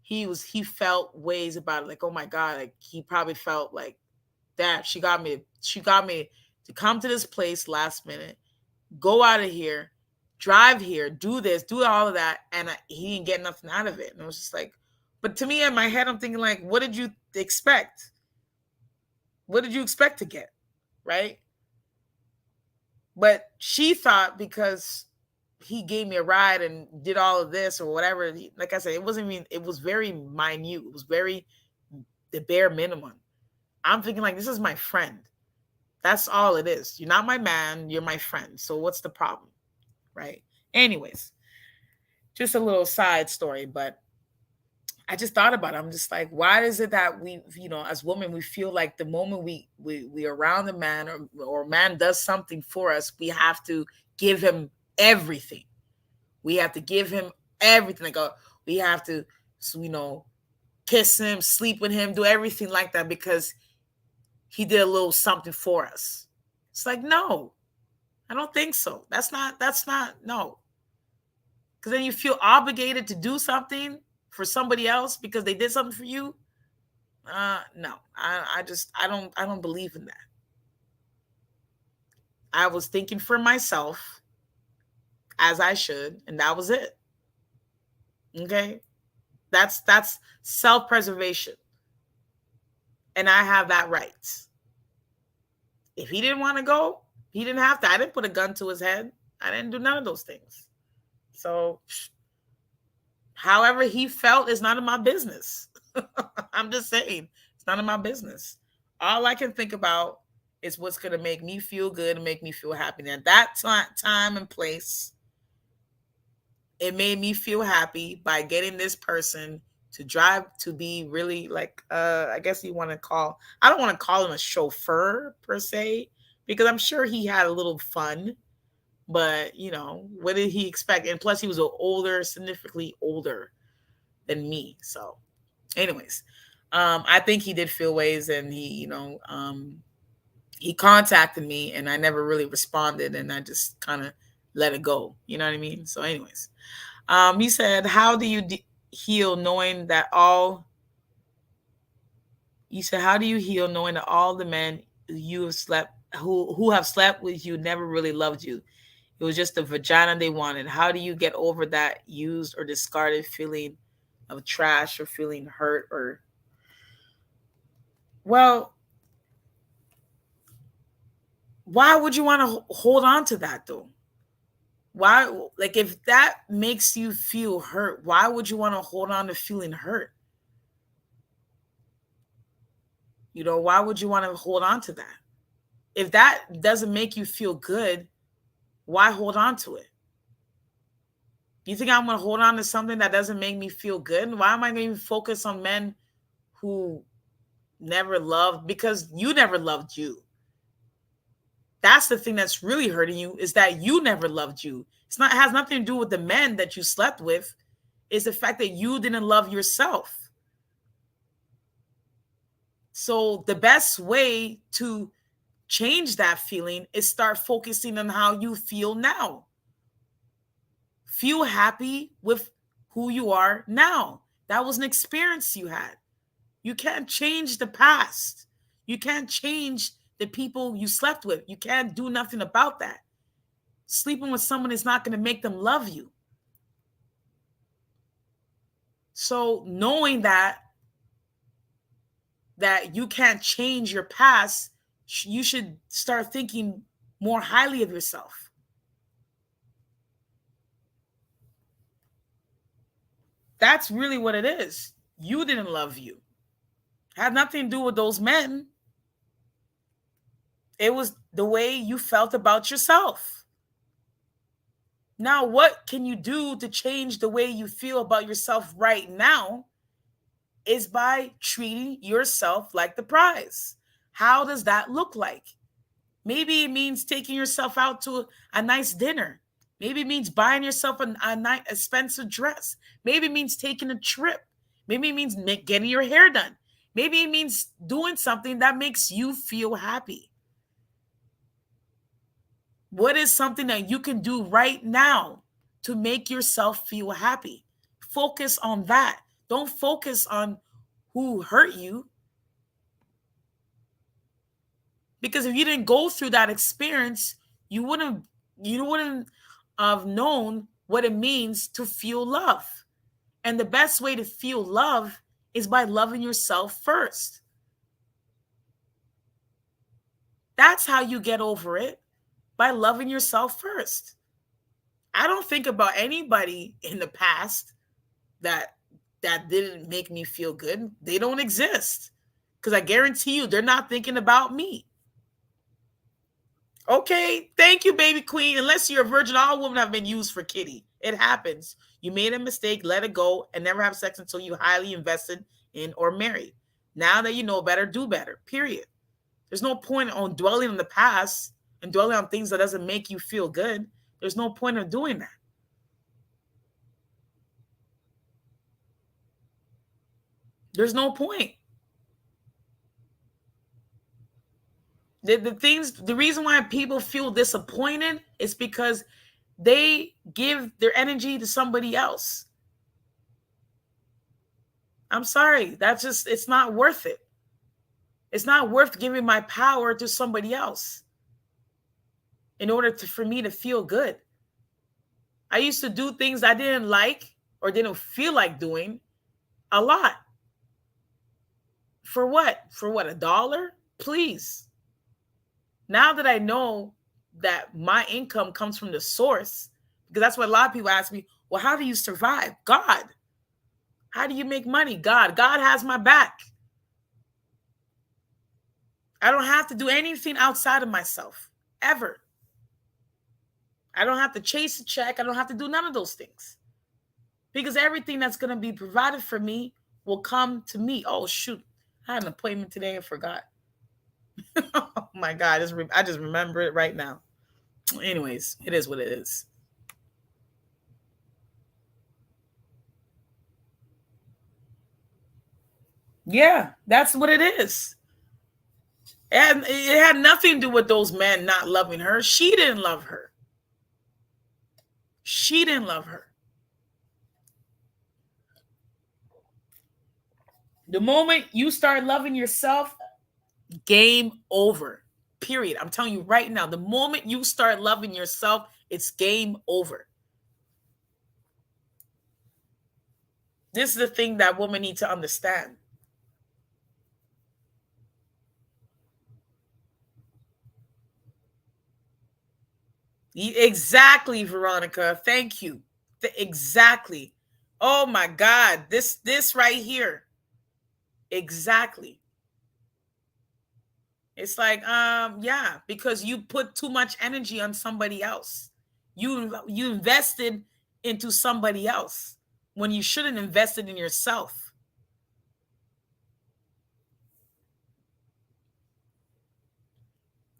he felt ways about it. Like, oh my God, like he probably felt like that. She got me to come to this place last minute, go out of here, drive here, do this, do all of that. And he didn't get nothing out of it. And I was just like, but to me in my head, I'm thinking like, what did you expect? What did you expect to get? Right? But she thought because he gave me a ride and did all of this or whatever, like I said, it wasn't even, it was very minute. It was very the bare minimum. I'm thinking like, this is my friend. That's all it is. You're not my man. You're my friend. So what's the problem? Right? Anyways, just a little side story, but I just thought about it. I'm just like, why is it that we, as women, we feel like the moment we are around a man or a man does something for us, we have to give him everything. We have to give him everything. Like, we have to, kiss him, sleep with him, do everything like that because he did a little something for us. It's like, no, I don't think so. That's not, no. Because then you feel obligated to do something for somebody else because they did something for you. No, I don't believe in that. I was thinking for myself as I should, and that was it. Okay. That's self-preservation. And I have that right. If he didn't want to go, he didn't have to. I didn't put a gun to his head. I didn't do none of those things. So however he felt is none of my business. I'm just saying, it's none of my business. All I can think about is what's going to make me feel good and make me feel happy. And at that time and place, it made me feel happy by getting this person to drive, to be really like, I guess you want to call, I don't want to call him a chauffeur per se, because I'm sure he had a little fun, but what did he expect? And plus he was older, significantly older than me. So anyways, I think he did feel ways, and he contacted me, and I never really responded, and I just kind of let it go. You know what I mean? So anyways, he said, how do you heal knowing that all you said, how do you heal knowing that all the men you have slept who have slept with you never really loved you? It was just the vagina they wanted. How do you get over that used or discarded feeling of trash, or feeling hurt? Or, well, why would you want to hold on to that though? Why, like, if that makes you feel hurt, why would you want to hold on to feeling hurt? Why would you want to hold on to that? If that doesn't make you feel good, why hold on to it? You think I'm going to hold on to something that doesn't make me feel good? Why am I going to focus on men who never loved, because you never loved you? That's the thing that's really hurting you, is that you never loved you. It has nothing to do with the men that you slept with. It's the fact that you didn't love yourself. So the best way to change that feeling is start focusing on how you feel now. Feel happy with who you are now. That was an experience you had. You can't change the past. You can't change the people you slept with. You can't do nothing about that. Sleeping with someone is not going to make them love you. So knowing that you can't change your past, you should start thinking more highly of yourself. That's really what it is. You didn't love you. It had nothing to do with those men. It was the way you felt about yourself. Now, what can you do to change the way you feel about yourself right now? Is by treating yourself like the prize. How does that look like? Maybe it means taking yourself out to a nice dinner. Maybe it means buying yourself a nice expensive dress. Maybe it means taking a trip. Maybe it means getting your hair done. Maybe it means doing something that makes you feel happy. What is something that you can do right now to make yourself feel happy? Focus on that. Don't focus on who hurt you. Because if you didn't go through that experience, you wouldn't have known what it means to feel love. And the best way to feel love is by loving yourself first. That's how you get over it, by loving yourself first. I don't think about anybody in the past that didn't make me feel good. They don't exist. Because I guarantee you, they're not thinking about me. Okay, thank you, baby queen. Unless you're a virgin, all women have been used for kitty. It happens. You made a mistake, let it go, and never have sex until you highly invested in or married. Now that you know better, do better. Period. There's no point on dwelling on the past and dwelling on things that doesn't make you feel good. There's no point of doing that. There's no point. The reason why people feel disappointed is because they give their energy to somebody else. I'm sorry. It's not worth it. It's not worth giving my power to somebody else in order for me to feel good. I used to do things I didn't like or didn't feel like doing a lot. For what? For what? $1? Please. Now that I know that my income comes from the source, because that's what a lot of people ask me, well, how do you survive? God. How do you make money? God has my back. I don't have to do anything outside of myself, ever. I don't have to chase a check. I don't have to do none of those things. Because everything that's going to be provided for me will come to me. Oh, shoot. I had an appointment today. I forgot. Oh, my God. I just remember it right now. Anyways, it is what it is. Yeah, that's what it is. And it had nothing to do with those men not loving her. She didn't love her. She didn't love her. The moment you start loving yourself, game over. Period. I'm telling you right now, the moment you start loving yourself, it's game over. This is the thing that women need to understand. Exactly, Veronica. Thank you. Exactly. Oh my God. This right here. Exactly. It's like, yeah, because you put too much energy on somebody else. You invested into somebody else when you shouldn't invested in yourself.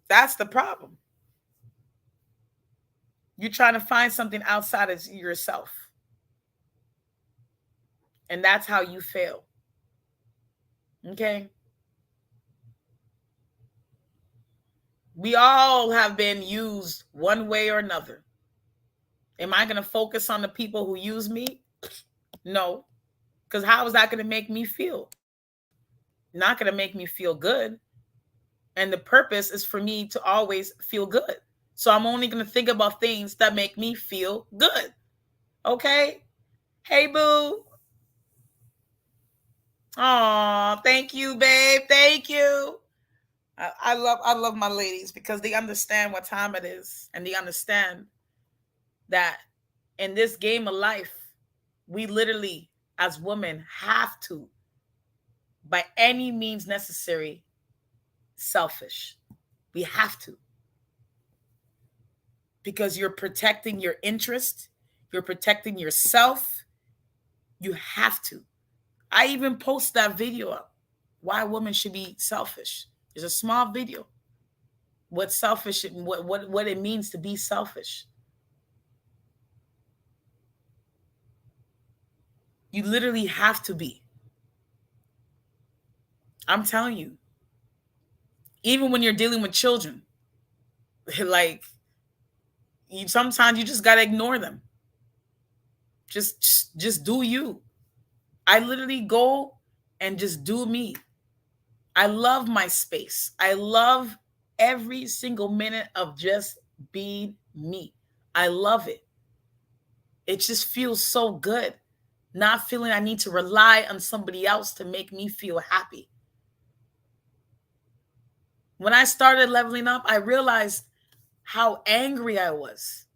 That's the problem. You're trying to find something outside of yourself. And that's how you fail. Okay? We all have been used one way or another. Am I going to focus on the people who use me? No. Because how is that going to make me feel? Not going to make me feel good. And the purpose is for me to always feel good. So I'm only going to think about things that make me feel good. Okay? Hey, boo. Aw, thank you, babe. Thank you. I love my ladies because they understand what time it is, and they understand that in this game of life, we literally, as women, have to, by any means necessary, selfish. We have to. Because you're protecting your interest, you're protecting yourself. You have to. I even post that video up. Why women should be selfish. There's a small video. What selfish, what it means to be selfish. You literally have to be. I'm telling you. Even when you're dealing with children, like sometimes you just gotta ignore them. Just do you. I literally go and just do me. I love my space. I love every single minute of just being me. I love it. It just feels so good. Not feeling I need to rely on somebody else to make me feel happy. When I started leveling up, I realized how angry I was.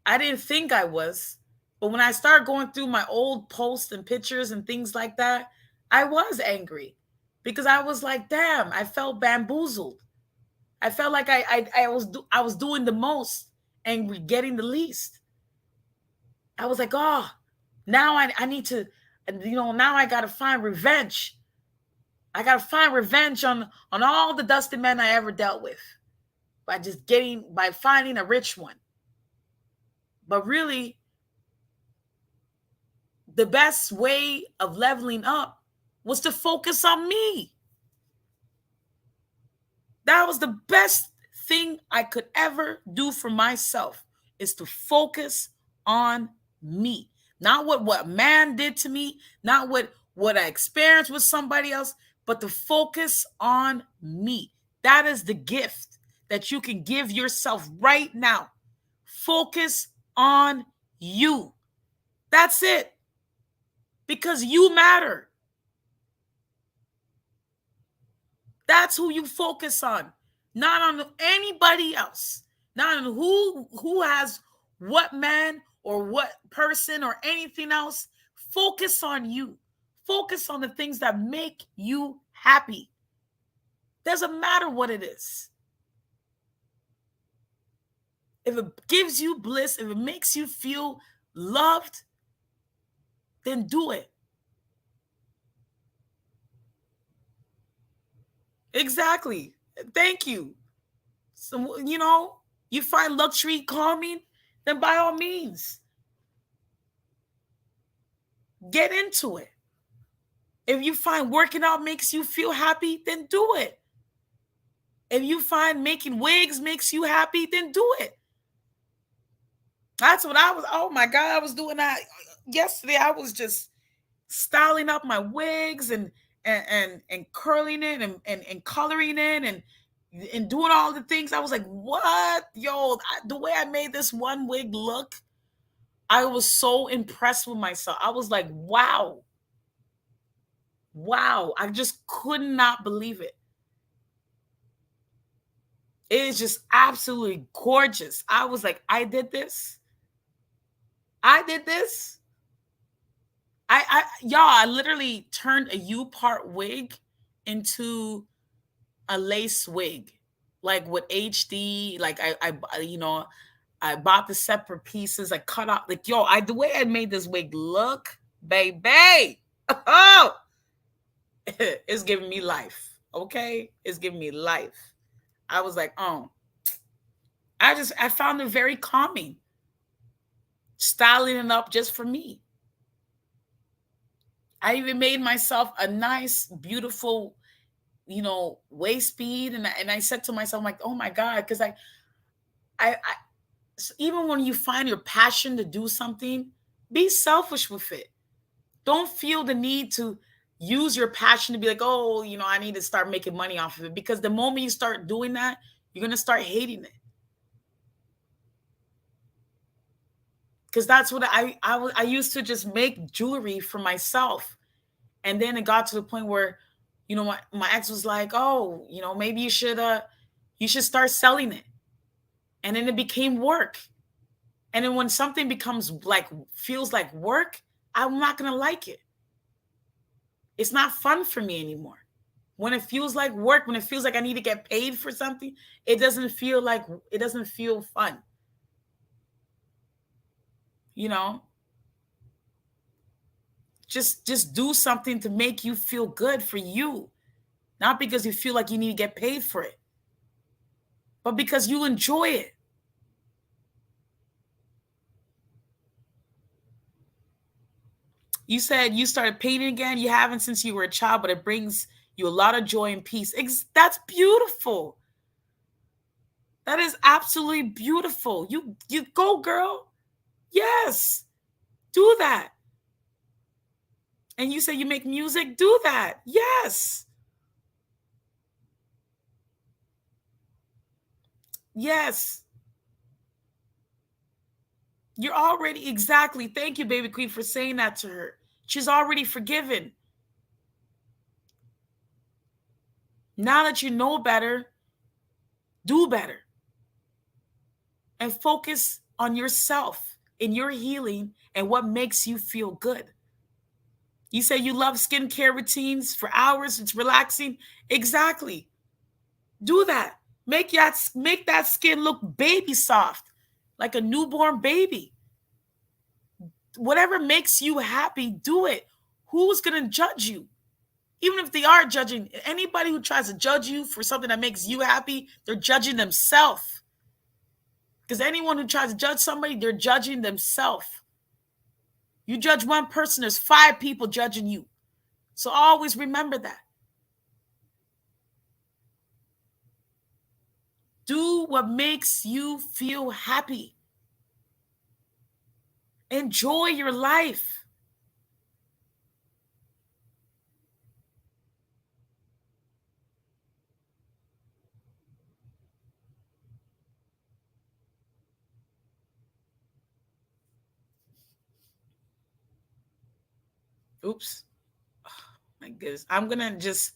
I didn't think I was, but when I started going through my old posts and pictures and things like that, I was angry because I was like, damn, I felt bamboozled. I felt like I was doing the most and getting the least. I was like, oh, now I need to, now I got to find revenge. I got to find revenge on all the dusty men I ever dealt with by finding a rich one. But really, the best way of leveling up was to focus on me. That was the best thing I could ever do for myself, is to focus on me. Not what man did to me, not what I experienced with somebody else, but to focus on me. That is the gift that you can give yourself right now. Focus on you. That's it. Because you matter. That's who you focus on, not on anybody else, not on who has what man or what person or anything else. Focus on you. Focus on the things that make you happy. Doesn't matter what it is. If it gives you bliss, if it makes you feel loved, then do it. Exactly. Thank you. So, you find luxury calming, then by all means, get into it. If you find working out makes you feel happy, then do it. If you find making wigs makes you happy, then do it. That's what I was. Oh my God, I was doing that yesterday. I was just styling up my wigs and curling it and coloring it and doing all the things. I was like, what? Yo, the way I made this one wig look, I was so impressed with myself. I was like, wow. Wow. I just could not believe it. It is just absolutely gorgeous. I was like, I did this. I did this. I literally turned a U-part wig into a lace wig, like with HD. Like I bought the separate pieces. I cut out like the way I made this wig look, baby. Oh, it's giving me life. Okay, it's giving me life. I was like, oh, I found it very calming, styling it up just for me. I even made myself a nice, beautiful, waist bead, and I said to myself, I'm like, oh my God, because I even when you find your passion to do something, be selfish with it. Don't feel the need to use your passion to be like, oh, I need to start making money off of it. Because the moment you start doing that, you're going to start hating it. Because that's what I used to just make jewelry for myself. And then it got to the point where, my ex was like, oh, maybe you should start selling it. And then it became work. And then when something becomes feels like work, I'm not going to like it. It's not fun for me anymore. When it feels like work, when it feels like I need to get paid for something, it doesn't feel fun. You know, just do something to make you feel good for you, not because you feel like you need to get paid for it, but because you enjoy it. You said you started painting again. You haven't since you were a child, but it brings you a lot of joy and peace. That's beautiful. That is absolutely beautiful. You go, girl. Yes, do that. And you say you make music, do that. Yes. Yes. You're already exactly. Thank you, baby queen, for saying that to her. She's already forgiven. Now that you know better, do better and focus on yourself in your healing and what makes you feel good. You say you love skincare routines for hours, it's relaxing. Exactly. Do that. Make that skin look baby soft, like a newborn baby. Whatever makes you happy, do it. Who's going to judge you? Even if they are judging, anybody who tries to judge you for something that makes you happy, they're judging themselves. Because anyone who tries to judge somebody, they're judging themselves. You judge one person, there's 5 people judging you. So always remember that. Do what makes you feel happy. Enjoy your life. Oops. Oh, my goodness. I'm gonna just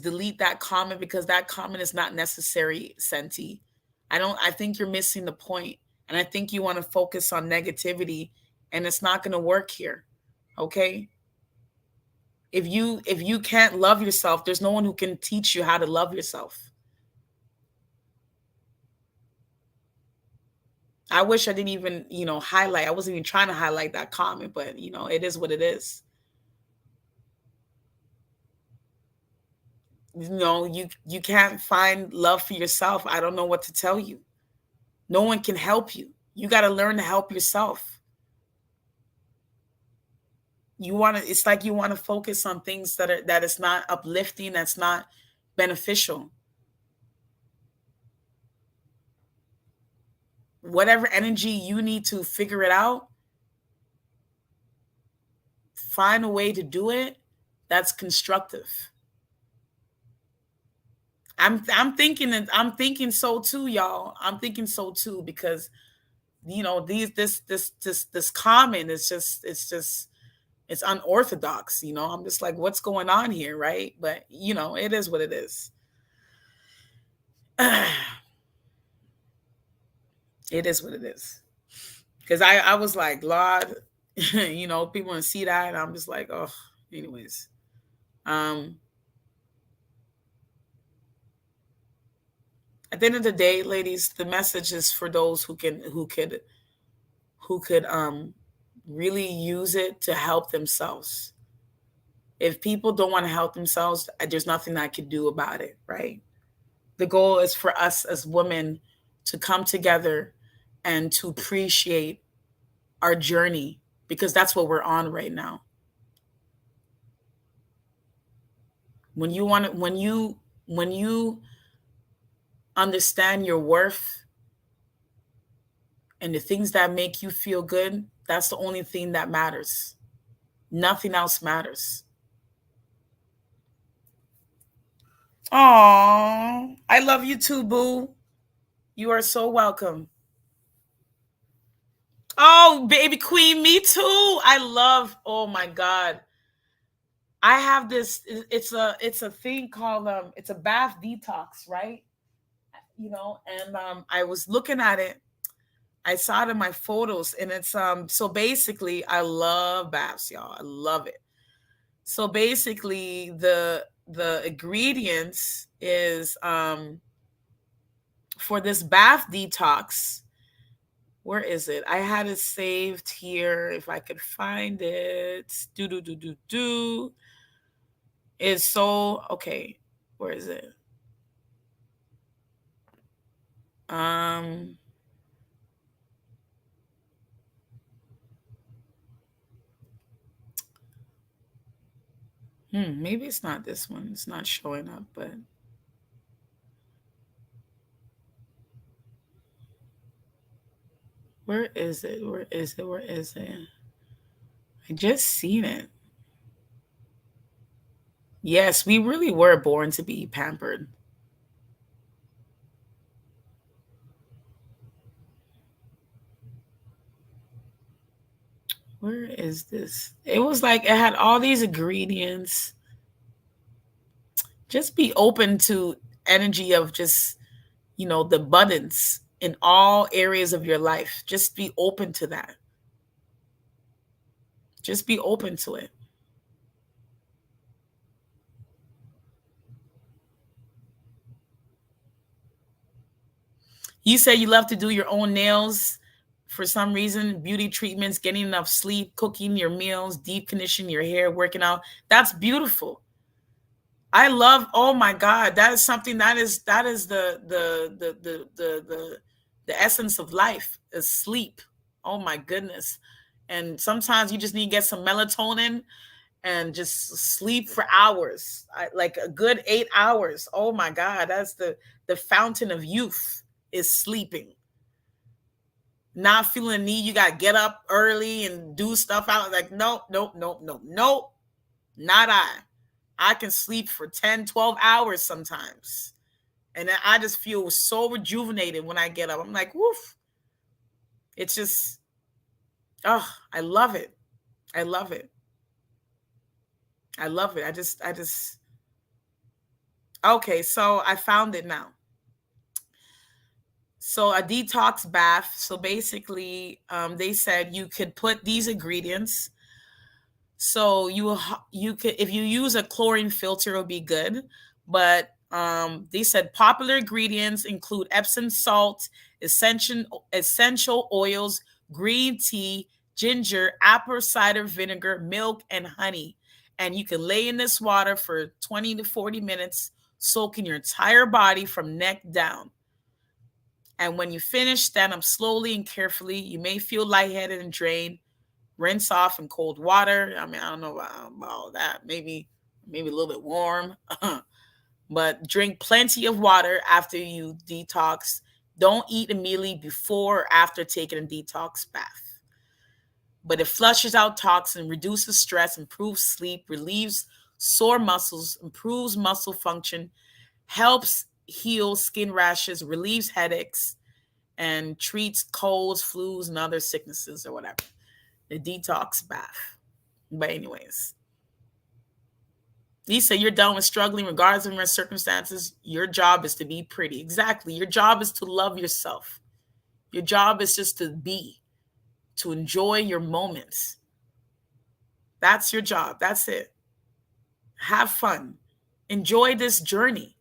delete that comment because that comment is not necessary, Senti. I think you're missing the point, and I think you want to focus on negativity and it's not going to work here. Okay? If you can't love yourself, there's no one who can teach you how to love yourself. I wish I didn't even, highlight. I wasn't even trying to highlight that comment, but it is what it is. You can't find love for yourself. I don't know what to tell you. No one can help you. You got to learn to help yourself. It's like you want to focus on things that is not uplifting, that's not beneficial. Whatever energy you need to figure it out, find a way to do it that's constructive. I'm thinking so too, y'all. I'm thinking so too, because this comment is just it's unorthodox. I'm just like, what's going on here, right? But it is what it is. It is what it is. Because I was like, Lord, people want to see that, and I'm just like, oh, anyways. At the end of the day, ladies, the message is for those who could really use it to help themselves. If people don't want to help themselves, there's nothing I could do about it, right? The goal is for us as women to come together and to appreciate our journey, because that's what we're on right now. When you understand your worth and the things that make you feel good, that's the only thing that matters. Nothing else matters. Oh, I love you too, boo. You are so welcome. Oh, baby queen, me too. Oh my God. I have this, it's a thing called, it's a bath detox, right? And I was looking at it. I saw it in my photos, and it's so basically I love baths, y'all. I love it. So basically the ingredients is for this bath detox. Where is it? I had it saved here. If I could find it. Do do do do do. It's so okay. Where is it? Um maybe it's not this one. It's not showing up, but where is it? Where is it? Where is it? I just seen it. Yes, we really were born to be pampered. Where is this? It was like it had all these ingredients. Just be open to energy of just, the abundance in all areas of your life. Just be open to that. Just be open to it. You say you love to do your own nails for some reason, beauty treatments, getting enough sleep, cooking your meals, deep conditioning your hair, working out. That's beautiful. I love, oh my God, that is something that is the essence of life is sleep. Oh my goodness. And sometimes you just need to get some melatonin and just sleep for hours. Like a good 8 hours. Oh my God, that's the fountain of youth is sleeping. Not feeling the need, you gotta get up early and do stuff out. Like, nope, nope, nope, nope, nope. Not I. I can sleep for 10, 12 hours sometimes. And then I just feel so rejuvenated when I get up. I'm like, woof. It's just, oh, I love it. I love it. I love it. Okay, so I found it now. So a detox bath. So basically, they said you could put these ingredients. So you could, if you use a chlorine filter, it'll be good. But they said popular ingredients include Epsom salt, essential oils, green tea, ginger, apple cider vinegar, milk, and honey. And you can lay in this water for 20 to 40 minutes, soaking your entire body from neck down. And when you finish, stand up slowly and carefully. You may feel lightheaded and drained. Rinse off in cold water. I mean, I don't know about all that. Maybe a little bit warm. But drink plenty of water after you detox. Don't eat immediately before or after taking a detox bath. But it flushes out toxin, reduces stress, improves sleep, relieves sore muscles, improves muscle function, helps heal skin rashes, relieves headaches, and treats colds, flus, and other sicknesses or whatever. The detox bath. But anyways, Lisa, you're done with struggling regardless of your circumstances. Your job is to be pretty. Exactly. Your job is to love yourself. Your job is just to be, to enjoy your moments. That's your job. That's it. Have fun. Enjoy this journey.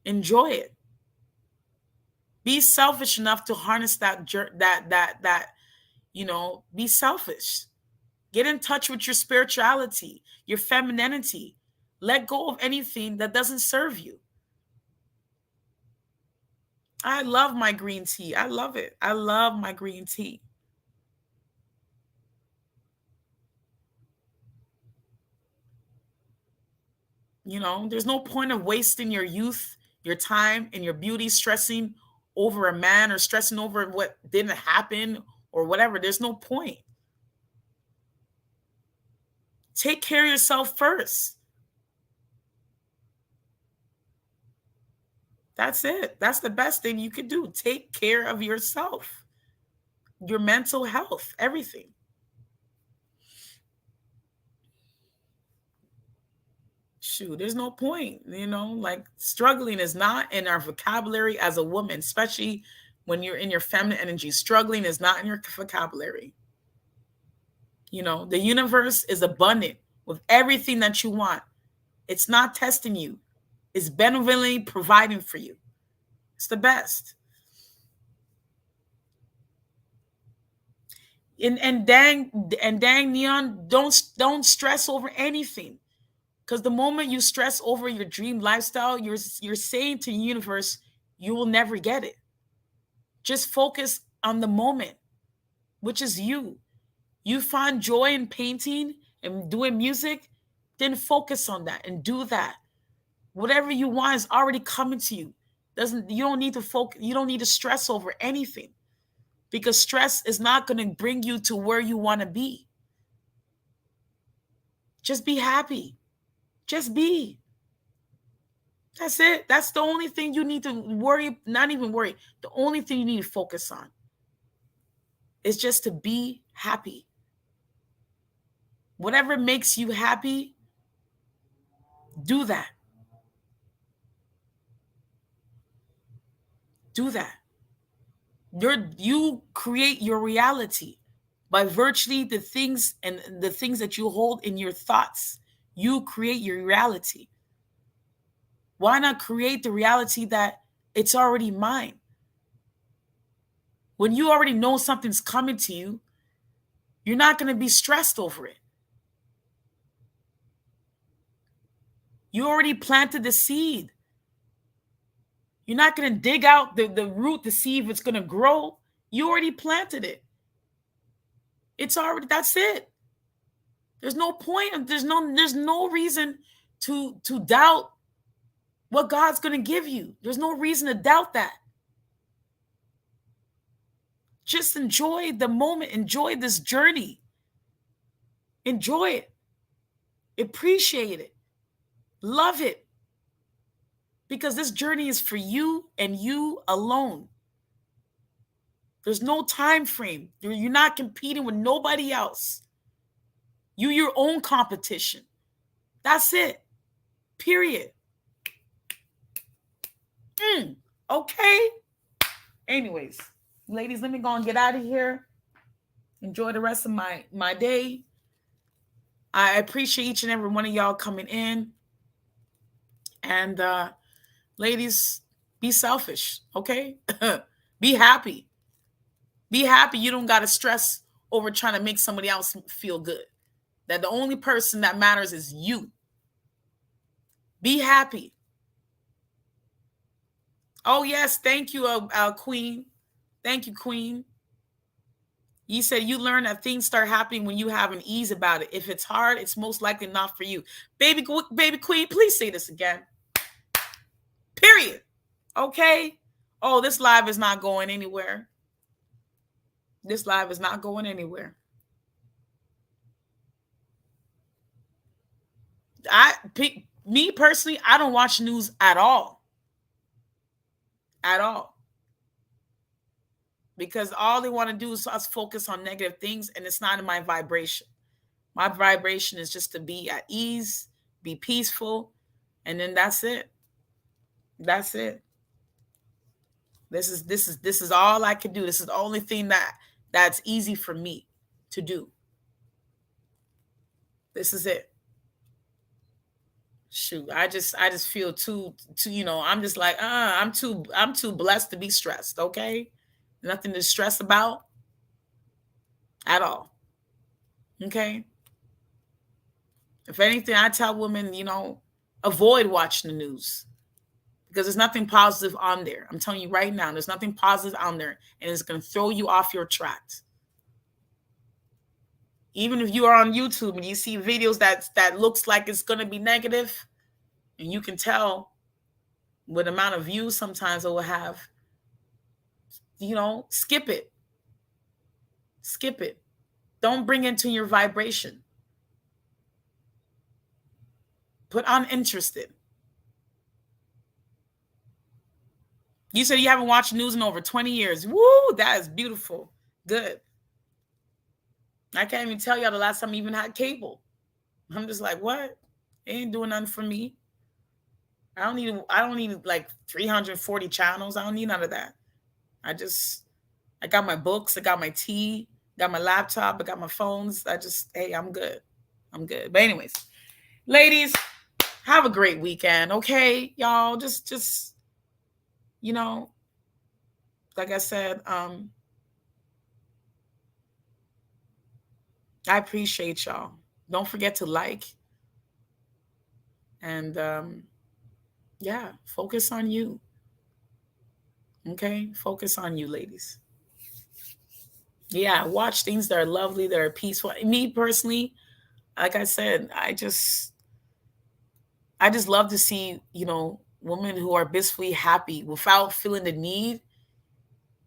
Enjoy it. Be selfish enough to harness be selfish. Get in touch with your spirituality, your femininity. Let go of anything that doesn't serve you. I love my green tea. I love it. I love my green tea. There's no point of wasting your youth, your time, and your beauty stressing over a man or stressing over what didn't happen or whatever. There's no point. Take care of yourself first. That's it. That's the best thing you could do. Take care of yourself, your mental health, everything. Shoot, there's no point. Like struggling is not in our vocabulary as a woman, especially when you're in your feminine energy. Struggling is not in your vocabulary. The universe is abundant with everything that you want. It's not testing you, it's benevolently providing for you. It's the best. And dang Neon, don't stress over anything. Because the moment you stress over your dream lifestyle, you're saying to the universe, you will never get it. Just focus on the moment, which is you. You find joy in painting and doing music, then focus on that and do that. Whatever you want is already coming to you. You don't need to focus, you don't need to stress over anything. Because stress is not going to bring you to where you want to be. Just be happy. Just be. That's it. That's the only thing you need to worry, not even worry. The only thing you need to focus on is just to be happy. Whatever makes you happy, do that. Do that. You create your reality by virtually the things that you hold in your thoughts. You create your reality. Why not create the reality that it's already mine? When you already know something's coming to you, you're not going to be stressed over it. You already planted the seed. You're not going to dig out the root to see if it's going to grow. You already planted it. That's it. There's no point. There's no reason to doubt what God's going to give you. There's no reason to doubt that. Just enjoy the moment. Enjoy this journey. Enjoy it. Appreciate it. Love it. Because this journey is for you and you alone. There's no time frame. You're not competing with nobody else. You're your own competition. That's it. Period. Okay. Anyways, ladies, let me go and get out of here. Enjoy the rest of my day. I appreciate each and every one of y'all coming in. And ladies, be selfish, okay? Be happy. Be happy. You don't got to stress over trying to make somebody else feel good. That the only person that matters is you. Be happy. Oh, yes. Thank you, Queen. Thank you, Queen. You said you learn that things start happening when you have an ease about it. If it's hard, it's most likely not for you. Baby Queen, please say this again. Period. Okay? Oh, this live is not going anywhere. This live is not going anywhere. Me personally, I don't watch news at all. At all. Because all they want to do is us focus on negative things, and it's not in my vibration. My vibration is just to be at ease, be peaceful, and then that's it. That's it. This is all I can do. This is the only thing that's easy for me to do. This is it. Shoot, I just feel too I'm just like, I'm too blessed to be stressed, okay? Nothing to stress about at all. Okay? If anything, I tell women, avoid watching the news because there's nothing positive on there. I'm telling you right now, there's nothing positive on there, and it's going to throw you off your tracks. Even if you are on YouTube and you see videos that looks like it's going to be negative, and you can tell what amount of views sometimes it will have, skip it. Skip it. Don't bring it to your vibration. Put uninterested. You said you haven't watched news in over 20 years. Woo, that is beautiful. Good. I can't even tell y'all the last time I even had cable. I'm just like, what? It ain't doing nothing for me. I don't need like 340 channels. I don't need none of that. I got my books, I got my tea, got my laptop, I got my phones. Hey, I'm good. I'm good. But anyways, ladies, have a great weekend, okay? Y'all, just like I said, I appreciate y'all. Don't forget to like and focus on you. Okay? Focus on you, ladies. Yeah, watch things that are lovely, that are peaceful. Me personally, like I said, I just love to see, women who are blissfully happy without feeling the need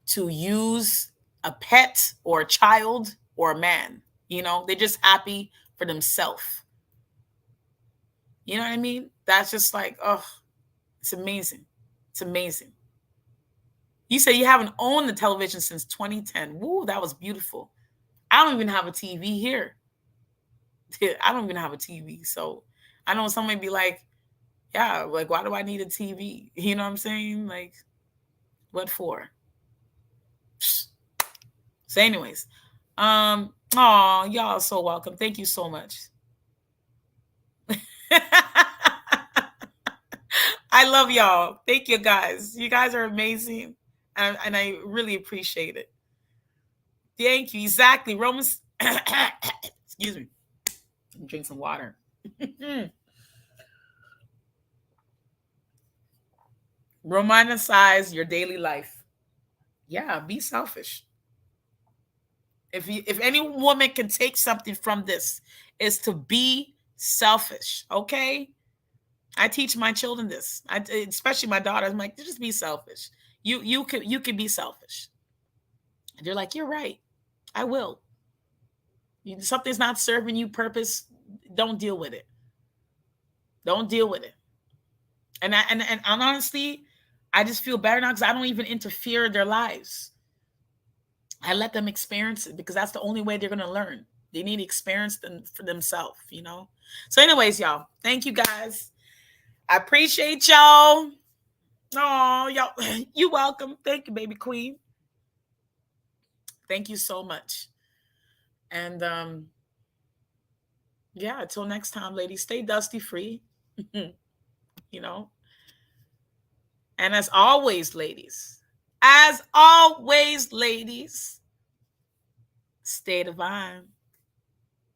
to use a pet or a child or a man. They're just happy for themselves. You know what I mean? That's just like, oh, it's amazing. It's amazing. You say you haven't owned the television since 2010. Woo, that was beautiful. I don't even have a TV here. I don't even have a TV. So I know somebody be like, yeah, like, why do I need a TV? You know what I'm saying? Like, what for? So anyways, y'all are so welcome. Thank you so much. I love y'all. Thank you guys. You guys are amazing. And I really appreciate it. Thank you. Exactly. Romans. Excuse me. Drink some water. Romanticize your daily life. Yeah, be selfish. If any woman can take something from this, is to be selfish. Okay. I teach my children this. Especially my daughters. I'm like, just be selfish. You can be selfish. And they're like, you're right. I will. Something's not serving you purpose. Don't deal with it. Don't deal with it. And honestly, I just feel better now because I don't even interfere in their lives. I let them experience it because that's the only way they're going to learn. They need to experience them for themselves, So anyways, y'all, thank you guys. I appreciate y'all. Oh, y'all, you welcome. Thank you, baby queen. Thank you so much. And yeah, until next time, ladies, stay dusty free. You know. And as always, ladies, stay divine.